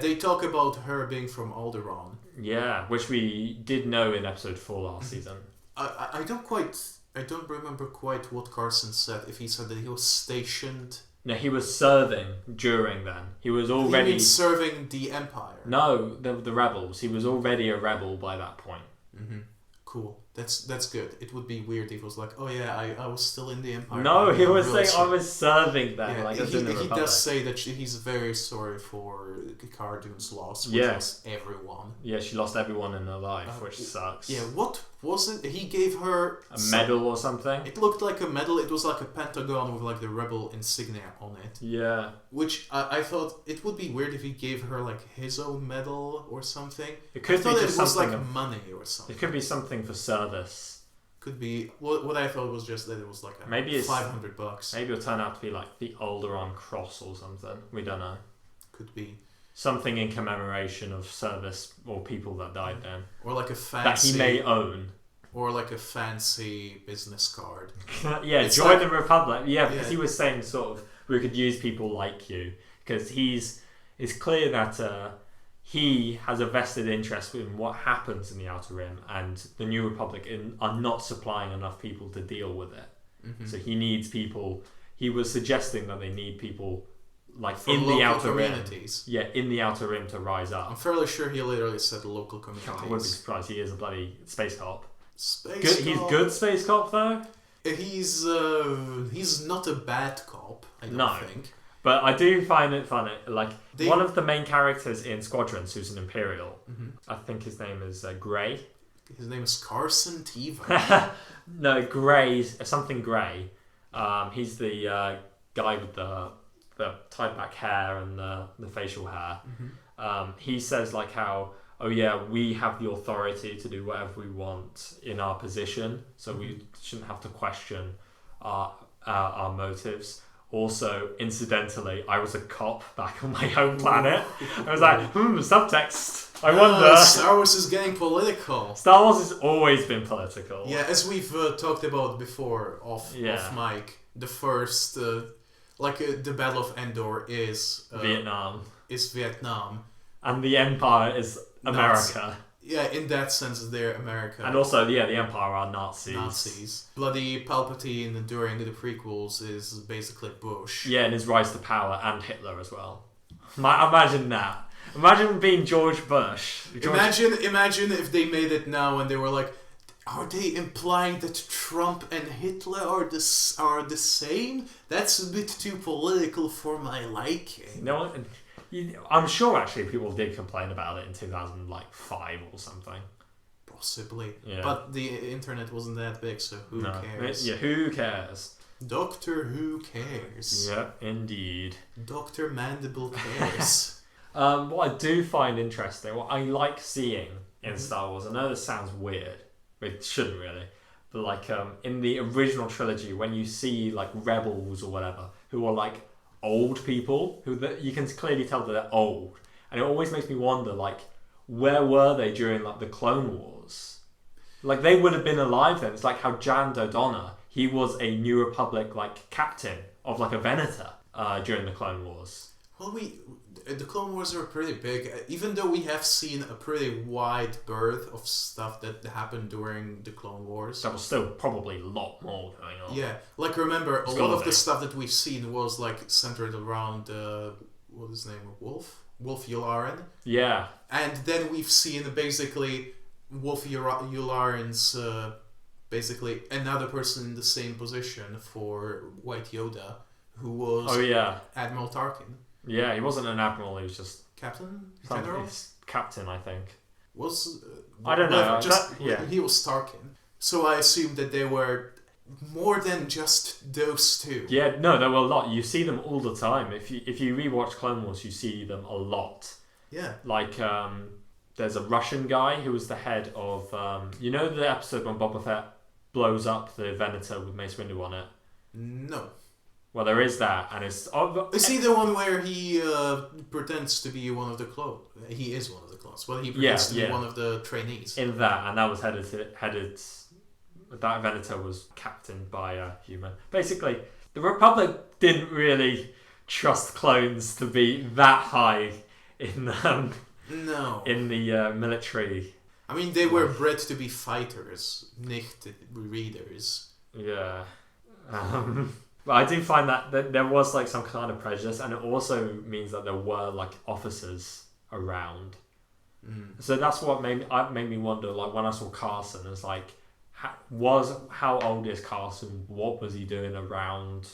They talk about her being from Air-Deraan. Yeah, which we did know in episode 4 last season. I don't remember quite what Carson said. If he said that he was stationed. No, he was serving during then. He was already... You mean serving the Empire? No, the rebels. He was already a rebel by that point. Mm-hmm. Cool. That's good. It would be weird if it was like, oh yeah, I was still in the Empire. No, he was saying I was serving them. Yeah, like he does say that he's very sorry for Cara Dune's loss, which was everyone. Yeah, she lost everyone in her life, which sucks. Yeah, what was it? He gave her a medal or something. It looked like a medal. It was like a pentagon with like the rebel insignia on it. Yeah. Which I thought it would be weird if he gave her like his own medal or something. It could be just it was like something money or something. It could be something for service. Could be. What I thought was just that it was like maybe it's $500. Maybe it'll turn out to be like the Air-Deraan cross or something. We don't know. Could be. Something in commemoration of service or people that died then. Or like a fancy... that he may own. Or like a fancy business card. Yeah, it's join the Republic. Yeah, because he was saying sort of, we could use people like you. Because it's clear that he has a vested interest in what happens in the Outer Rim, and the New Republic are not supplying enough people to deal with it. Mm-hmm. So he needs people. He was suggesting that they need people like from in the Outer communities. Rim. Yeah, in the Outer Rim to rise up. I'm fairly sure he literally said local communities. I wouldn't be surprised. He is a bloody space cop. He's good space cop though. He's not a bad cop. I don't think. But I do find it funny. Like one of the main characters in Squadrons, who's an Imperial. Mm-hmm. I think his name is Gray. His name is Carson Teva. No, Gray, something Gray. He's the guy with the tied back hair and the facial hair. Mm-hmm. He says like how, oh yeah, we have the authority to do whatever we want in our position, so we shouldn't have to question our motives. Also, incidentally, I was a cop back on my home planet. I was like, subtext. I wonder. Star Wars is getting political. Star Wars has always been political. Yeah, as we've talked about before off mic, the first, the Battle of Endor is... Vietnam. Is Vietnam. And the Empire is America. Yeah, in that sense, they're America. And also, the Empire are Nazis. Bloody Palpatine during the prequels is basically Bush. Yeah, and his rise to power, and Hitler as well. Imagine that. Imagine being George Bush. Imagine if they made it now and they were like, are they implying that Trump and Hitler are the same? That's a bit too political for my liking. No, I'm sure actually people did complain about it in 2005 or something. Possibly. Yeah. But the internet wasn't that big, so who cares? Yeah, who cares? Doctor Who cares. Yeah, indeed. Dr. Mandible cares. What I do find interesting, what I like seeing in Star Wars, I know this sounds weird, but it shouldn't really, but like in the original trilogy, when you see like rebels or whatever, who are like old people, you can clearly tell that they're old, and it always makes me wonder, like, where were they during like the Clone Wars? Like, they would have been alive then. It's like how Jan Dodonna, he was a New Republic like captain of like a Venator during the Clone Wars. Well, the Clone Wars are pretty big, even though we have seen a pretty wide berth of stuff that happened during the Clone Wars. That was still probably a lot more going on. Yeah, like remember, a lot of the stuff that we've seen was like centered around, what is his name, Wolf Yularen. Yeah. And then we've seen basically Wolf Yularen's basically another person in the same position for White Yoda, who was Admiral Tarkin. Yeah, he wasn't an admiral, he was just... Captain? General? Captain, I think. I don't know. He was Tarkin. So I assume that they were more than just those two. Yeah, no, there were a lot. You see them all the time. If you rewatch Clone Wars, you see them a lot. Yeah. Like, there's a Russian guy who was the head of... you know the episode when Boba Fett blows up the Venator with Mace Windu on it? No. Well, there is that, and it's... Is he the one where he pretends to be one of the clones? He is one of the clones. Well, he pretends to be one of the trainees. In that, and that was headed... That Venator was captained by a human. Basically, the Republic didn't really trust clones to be that high in in the military. I mean, they were bred to be fighters, nicht readers. Yeah. But I do find that there was like some kind of prejudice, and it also means that there were like officers around. So that's what made me wonder. Like when I saw Carson, it's like, how old is Carson? What was he doing around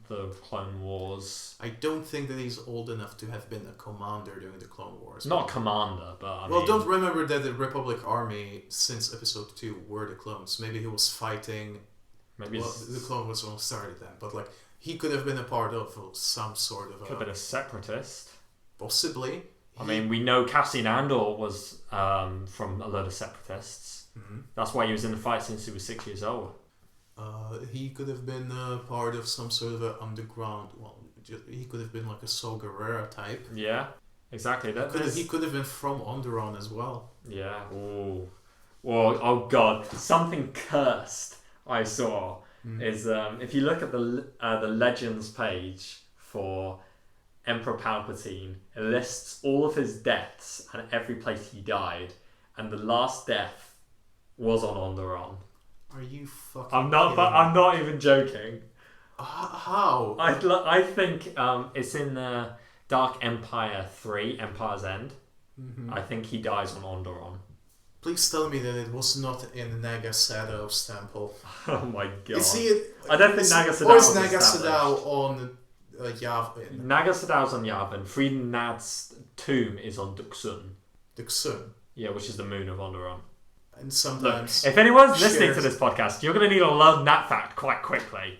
the Clone Wars? I don't think that he's old enough to have been a commander during the Clone Wars. Not a commander, but I mean, don't remember that the Republic Army since Episode 2 were the clones. Maybe he was fighting. Maybe the Clone Wars all started then, but like he could have been a part of some sort of. Could have been a separatist. Possibly. I mean, we know Cassian Andor was from a load of separatists. That's why he was in the fight since he was 6 years old. He could have been part of some sort of underground. Well, he could have been like a Saw Gerrera type. Yeah, exactly. He could have been from Onderon as well. Yeah. Ooh. Well, oh god, something cursed I saw is if you look at the Legends page for Emperor Palpatine, it lists all of his deaths and every place he died, and the last death was on Onderon. Are you fucking? I'm not even joking. How? I think it's in Dark Empire 3, Empire's End. I think he dies on Onderon. Please tell me that it was not in Naga Sadow's temple. Oh my god! I don't think Naga Sadow. Or is Naga Sadow on Yavin? Naga Sadow's on Yavin. Frieden Nad's tomb is on Duxun. Duxun. Yeah, which is the moon of Onderon. And sometimes... Look, if anyone's listening to this podcast, you're going to need to learn that fact quite quickly.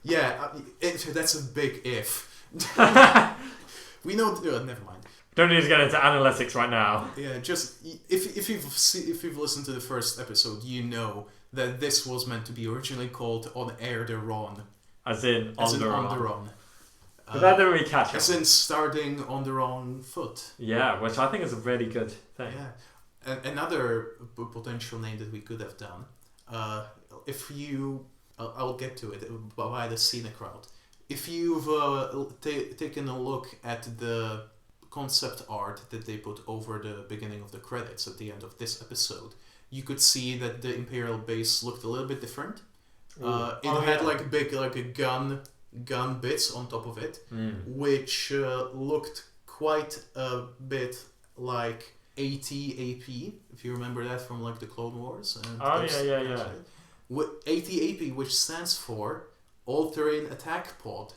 Yeah, that's a big if. We know... never mind. Don't need to get into analytics right now. Yeah, just... If you've listened to the first episode, you know that this was meant to be originally called On Air-Deraan. As in Onderon. But that didn't really catch up. As in starting on the wrong foot. Yeah, which I think is a really good thing. Yeah. Another potential name that we could have done, I'll get to it by the scenic route. If you've taken a look at the concept art that they put over the beginning of the credits at the end of this episode, you could see that the Imperial base looked a little bit different. It had like big, like a gun bits on top of it, which looked quite a bit like AT-AP, if you remember that from like the Clone Wars. And yeah. AT-AP, which stands for All-Terrain Attack Pod.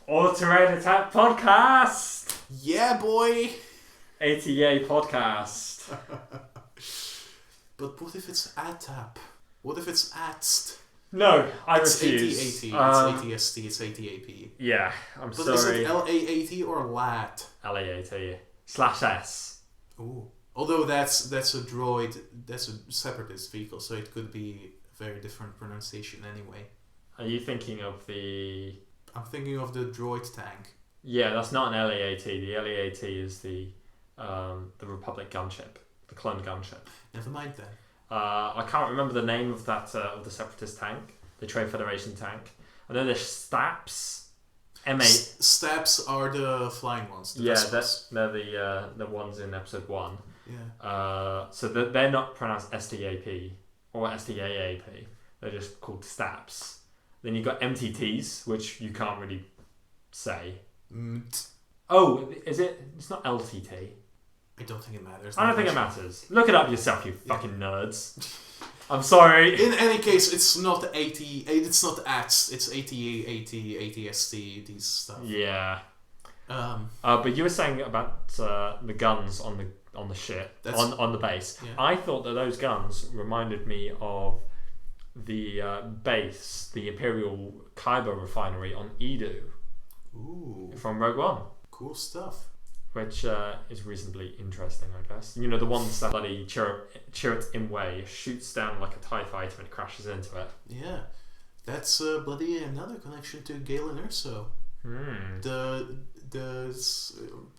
All-Terrain Attack Podcast! Yeah, boy! ATA Podcast. But But what if it's ATAP? What if it's ATST? No, I it's refuse. It's ATST, it's ATAP. Yeah, I'm but sorry. But is it LAAT or LAT? LAAT/S. Ooh. Although that's a droid, that's a separatist vehicle, so it could be a very different pronunciation anyway. Are you thinking of the... I'm thinking of the droid tank. Yeah, that's not an LAAT. The LAAT is the Republic gunship, the clone gunship. Never mind then. I can't remember the name of that of the separatist tank, the Trade Federation tank. I know there's STAPs. M8. STAPs are the flying ones. They're the ones in episode 1. Yeah. So they're not pronounced STAP or STAAP. They're just called STAPs. Then you've got MTTs, which you can't really say. Oh, is it? It's not LTT. I don't think it matters. I don't think it matters. Look it up yourself, you fucking nerds. I'm sorry. In any case, it's not AT. It's not ATS. It's ATA, AT, ATST. These stuff. Yeah. But you were saying about the guns on the ship on the base. Yeah. I thought that those guns reminded me of the base, the Imperial Kyber refinery on Edo. Ooh. From Rogue One. Cool stuff. Which is reasonably interesting, I guess. You know, the ones that bloody Chirrut Imwe shoots down like a TIE fighter and crashes into it. Yeah. That's bloody another connection to Galen Erso. The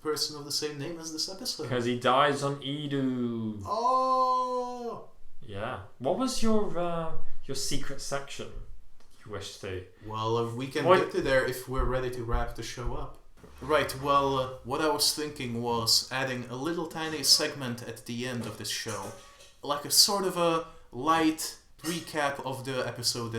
person of the same name as this episode. Because he dies on Edo. Oh! Yeah. What was your secret section you wish to? Well, we can get to there if we're ready to wrap the show up. Right, well, what I was thinking was adding a little tiny segment at the end of this show, like a sort of a light recap of the episode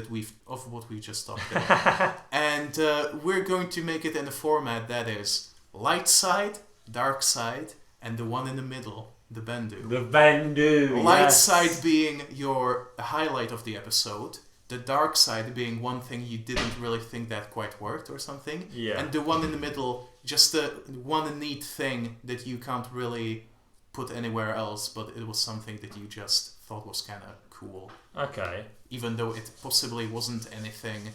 of what we just talked about. And we're going to make it in a format that is light side, dark side, and the one in the middle, the Bendu. The Bendu, Light side being your highlight of the episode. The dark side being one thing you didn't really think that quite worked or something. Yeah. And the one in the middle, just the one neat thing that you can't really put anywhere else, but it was something that you just thought was kind of cool. Okay. Even though it possibly wasn't anything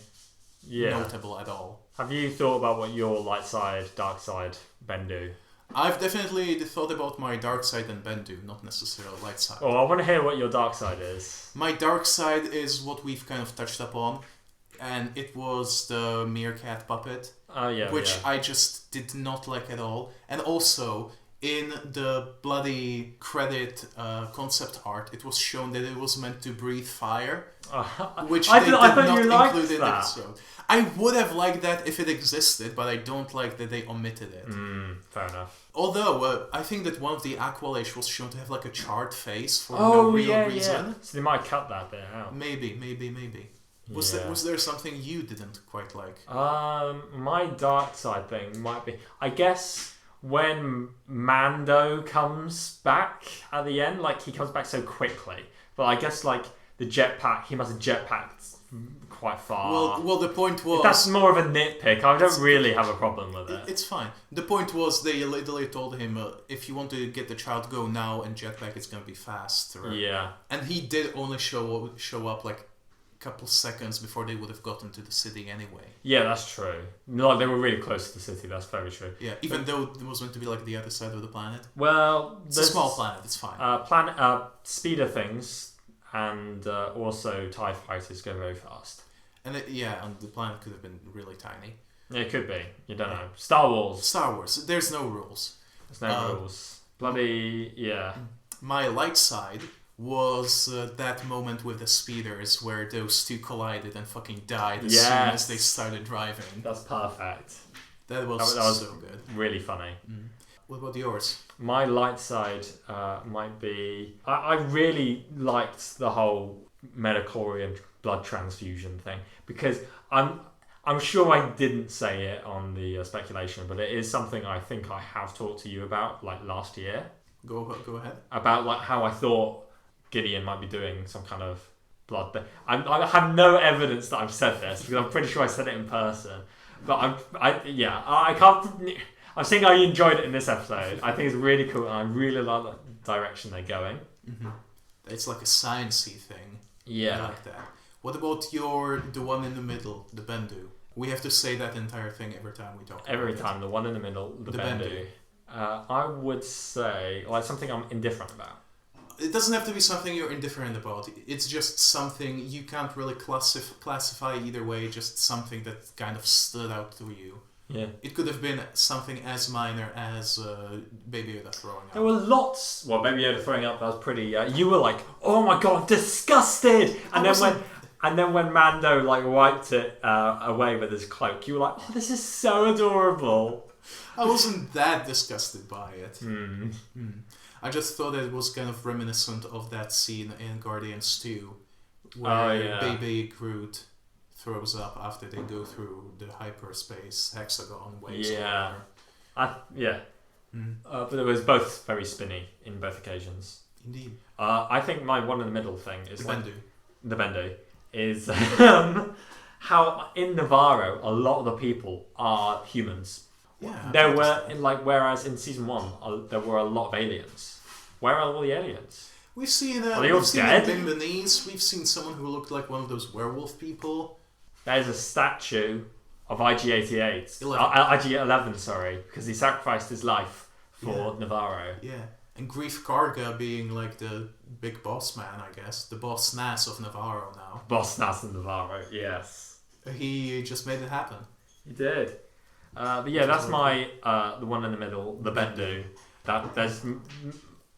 notable at all. Have you thought about what your light side, dark side Bendu? I've definitely thought about my dark side and Bendu, not necessarily light side. Oh, I want to hear what your dark side is. My dark side is what we've kind of touched upon, and it was the meerkat puppet, which I just did not like at all. And also, in the bloody credit concept art, it was shown that it was meant to breathe fire, which they did not include in the episode. I would have liked that if it existed, but I don't like that they omitted it. Fair enough. Although, I think that one of the Aqualish was shown to have like a charred face for no real reason. Yeah. So they might cut that bit out. Maybe. Was there something you didn't quite like? My dark side thing might be... I guess when Mando comes back at the end, like he comes back so quickly. But I guess like the jetpack, he must have jetpacked quite far. Well, the point was... That's more of a nitpick. I don't really have a problem with it. It's fine. The point was they literally told him, if you want to get the child, go now, and jetpack is going to be faster. Yeah. And he did only show up like a couple seconds before they would have gotten to the city anyway. Yeah, that's true. Like, they were really close to the city, that's very true. Yeah, even though it was meant to be like the other side of the planet. Well... It's a small planet, it's fine. Speeder things and also TIE fighters go very fast. And and the planet could have been really tiny. It could be. You don't know. Star Wars. There's no rules. There's no rules. Bloody, yeah. My light side was that moment with the speeders where those two collided and fucking died as soon as they started driving. That's perfect. That was so good. Really funny. What about yours? My light side might be... I really liked the whole Metachlorian blood transfusion thing, because I'm sure I didn't say it on the speculation, but it is something I think I have talked to you about like last year. Go ahead. About like how I thought Gideon might be doing some kind of blood thing. I have no evidence that I've said this because I'm pretty sure I said it in person, but I can't. I'm saying I enjoyed it in this episode. I think it's really cool and I really like the direction they're going. It's like a sciencey thing. Yeah. I like that. What about the one in the middle, the Bendu? We have to say that entire thing every time we talk. Every time, the one in the middle, the Bendu. I would say like something I'm indifferent about. It doesn't have to be something you're indifferent about. It's just something you can't really classify either way. Just something that kind of stood out to you. Yeah. It could have been something as minor as Baby Yoda throwing up. There were lots. Well, Baby Yoda throwing up. That was pretty. You were like, "Oh my god, disgusted!" And then when Mando like wiped it away with his cloak, you were like, "Oh, this is so adorable." I wasn't that disgusted by it. I just thought it was kind of reminiscent of that scene in Guardians 2, where Baby Groot throws up after they go through the hyperspace hexagon waves. Yeah. But it was both very spinny in both occasions. Indeed. I think my one in the middle thing is the Bendu is how in Navarro a lot of the people are humans. Yeah. There were whereas in season 1 there were a lot of aliens. Where are all the aliens? We've seen dead? Bimbanese. We've seen someone who looked like one of those werewolf people. There's a statue of IG-88. IG-11, sorry, because he sacrificed his life for Navarro. Yeah. And Grief Karga being like the big boss man, I guess. The boss Nass of Navarro now. Boss Nass of Navarro, yes. He just made it happen. He did. But yeah, that's my the one in the middle, the Bendu. That there's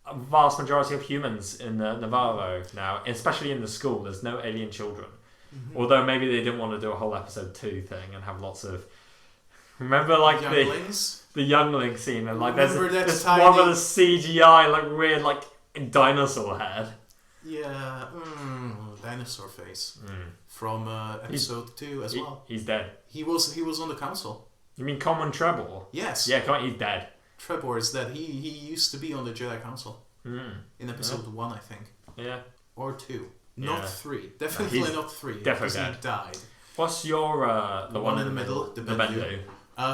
a vast majority of humans in Navarro now, especially in the school. There's no alien children. Although maybe they didn't want to do a whole episode 2 thing and have lots of... Remember like the youngling scene and like there's one with a CGI like weird like dinosaur head. Yeah, dinosaur face from episode 2 as well. He's dead. He was on the council. You mean Common Trebor? Yes. Yeah, he's dead. Trebor is dead. He used to be on the Jedi Council in episode 1, I think. Yeah. Or 2. Not 3. Definitely not 3. Definitely dead. He died. What's your the one in the middle? The Bendu.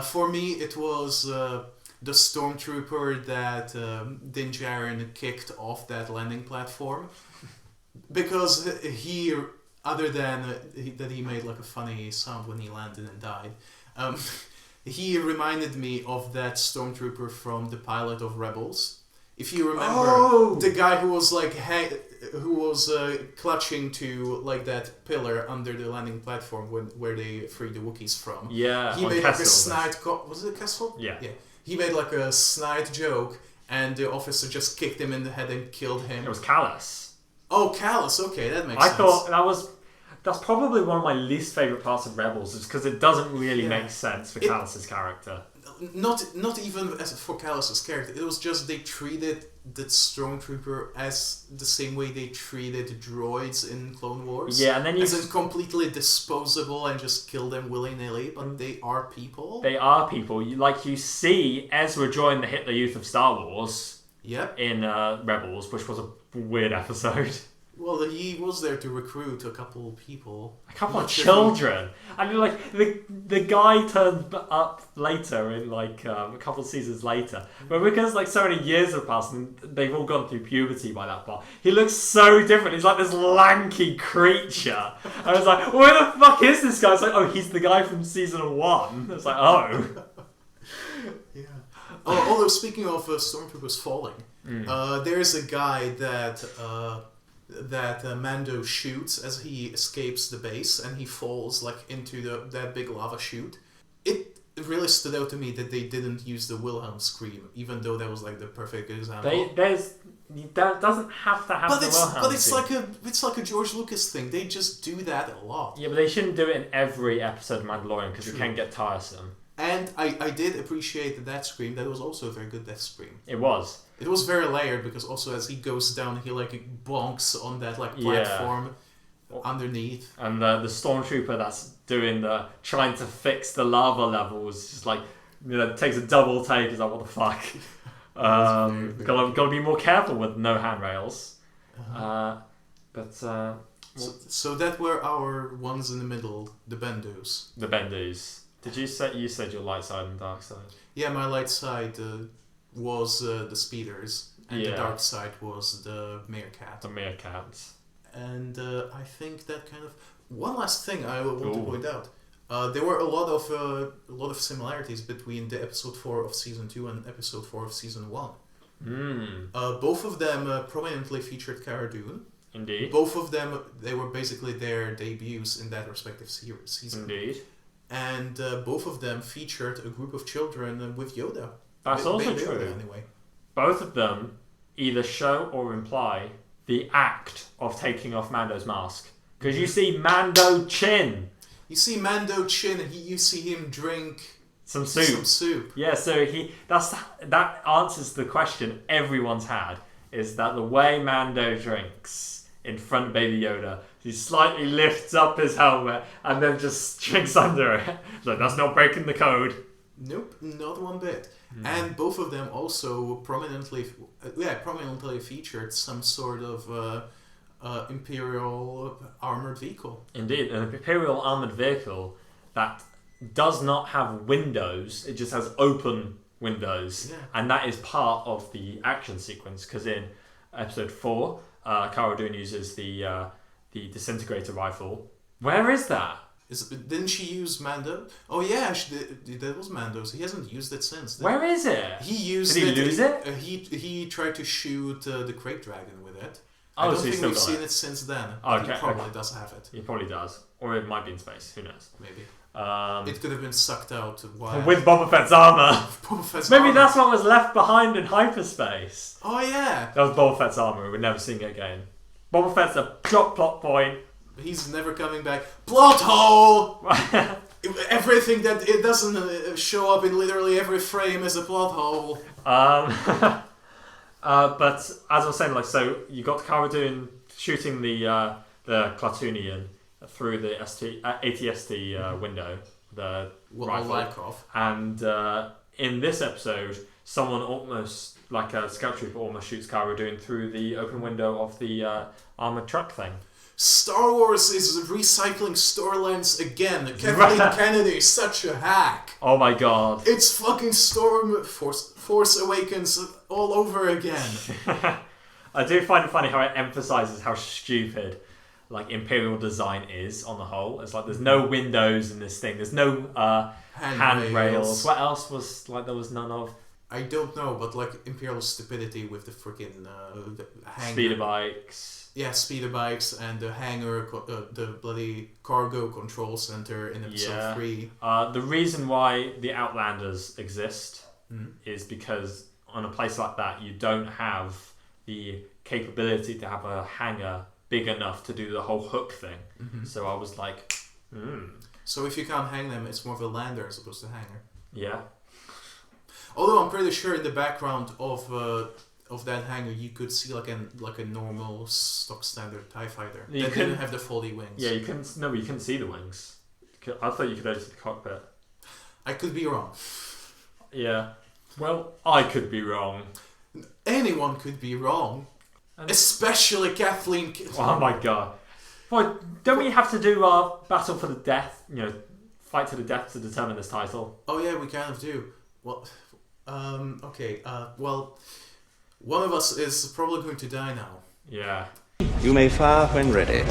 For me, it was the stormtrooper that Din Djarin kicked off that landing platform. Because he, other than that he made like a funny sound when he landed and died, he reminded me of that stormtrooper from the pilot of Rebels. If you remember, the guy who was like clutching to like that pillar under the landing platform where they freed the Wookiees from. Yeah, he made like a snide. Was it a Kessel? Yeah. He made like a snide joke, and the officer just kicked him in the head and killed him. It was Callus. Oh, Callus. Okay, that makes sense. I thought that's probably one of my least favorite parts of Rebels, is because it doesn't really make sense for Callus's character. Not even as for Callus's character. It was just they treated the stormtrooper as the same way they treated droids in Clone Wars. Yeah, and then as in completely disposable and just kill them willy-nilly. But they are people. They are people. You see Ezra join the Hitler Youth of Star Wars. Yep. In Rebels, which was a weird episode. Well, he was there to recruit a couple of people. A couple of children. I mean, like, the guy turned up later in, like, a couple of seasons later. But because, like, so many years have passed and they've all gone through puberty by that point, he looks so different. He's like this lanky creature. I was like, where the fuck is this guy? It's like, oh, he's the guy from season 1. It's like, oh. Yeah. Although, speaking of stormtroopers falling, there's a guy that Mando shoots as he escapes the base, and he falls like into that big lava chute. It really stood out to me that they didn't use the Wilhelm scream, even though that was like the perfect example. That doesn't have to have the Wilhelm. But it's like a George Lucas thing. They just do that a lot. Yeah, but they shouldn't do it in every episode of Mandalorian because it can get tiresome. And I did appreciate that scream. That was also a very good death scream. It was. It was very layered because also as he goes down, he like bonks on that like platform underneath. And the stormtrooper that's doing trying to fix the lava levels just like takes a double take. He's like, what the fuck? Gotta be more careful with no handrails. So that were our ones in the middle, the Bendus. The Bendus. Did you said your light side and dark side? Yeah, my light side was the speeders, and the dark side was the meerkat. The meerkat. And I think that kind of one last thing I want to point out. There were a lot of similarities between the episode 4 of season 2 and episode 4 of season 1. Both of them prominently featured Cara Dune. Indeed. Both of them, they were basically their debuts in that respective season. Indeed. And both of them featured a group of children with Yoda. That's also true. Yoda, anyway. Both of them either show or imply the act of taking off Mando's mask. Because you see Mando Chin. You see Mando Chin, you see him drink some soup. Yeah, so that answers the question everyone's had, is that the way Mando drinks in front of Baby Yoda, he slightly lifts up his helmet and then just drinks under it. Like, that's not breaking the code. Nope, not one bit. And both of them also prominently featured some sort of Imperial armored vehicle. Indeed, an Imperial armored vehicle that does not have windows, it just has open windows. Yeah. And that is part of the action sequence, because in episode 4, Cara Dune uses the disintegrator rifle. Where is that? Didn't she use Mando? Oh yeah, that was Mando's. He hasn't used it since. Where is it? He used Did he lose it? He tried to shoot the Crate Dragon with it. Oh, I don't so he's think we've still got seen it since then. Okay, He probably does have it. He probably does. Or it might be in space. Who knows? Maybe. It could have been sucked out while... with Boba Fett's armor. Boba Fett's Maybe armor. that's what was left behind in hyperspace. Oh yeah. That was Boba Fett's armor. We're never seeing it again. Boba Fett's a drop plot point. He's never coming back. Plot hole! Everything that it doesn't show up in literally every frame is a plot hole. But as I was saying, like, so you got Cara Dune shooting the Klatooinian through the ATST window, the rifle. And in this episode, someone almost, like a scout trooper, almost shoots Cara Dune through the open window of the armored truck thing. Star Wars is recycling storylines again. Kathleen Kennedy, such a hack. Oh my god. It's fucking Force Awakens all over again. I do find it funny how it emphasizes how stupid like Imperial design is on the whole. It's like there's no windows in this thing. There's no handrails. What else was like there was none of? I don't know, but like Imperial stupidity with the freaking speeder bikes. Yeah, speeder bikes and the hangar, the bloody cargo control center in episode 3. The reason why the Outlanders exist is because on a place like that, you don't have the capability to have a hangar big enough to do the whole hook thing. So I was like, So if you can't hang them, it's more of a lander as opposed to hangar. Yeah. Although I'm pretty sure in the background of that hangar, you could see like a normal stock standard TIE fighter that didn't have the foldy wings. Yeah, you couldn't. No, you couldn't see the wings. I thought you could only see the cockpit. I could be wrong. Yeah. Well, I could be wrong. Anyone could be wrong, especially Kathleen. Oh my god! Well, don't we have to do our battle for the death? You know, fight to the death to determine this title. Oh yeah, we kind of do. Well, okay. Well. One of us is probably going to die now. Yeah. You may fire when ready.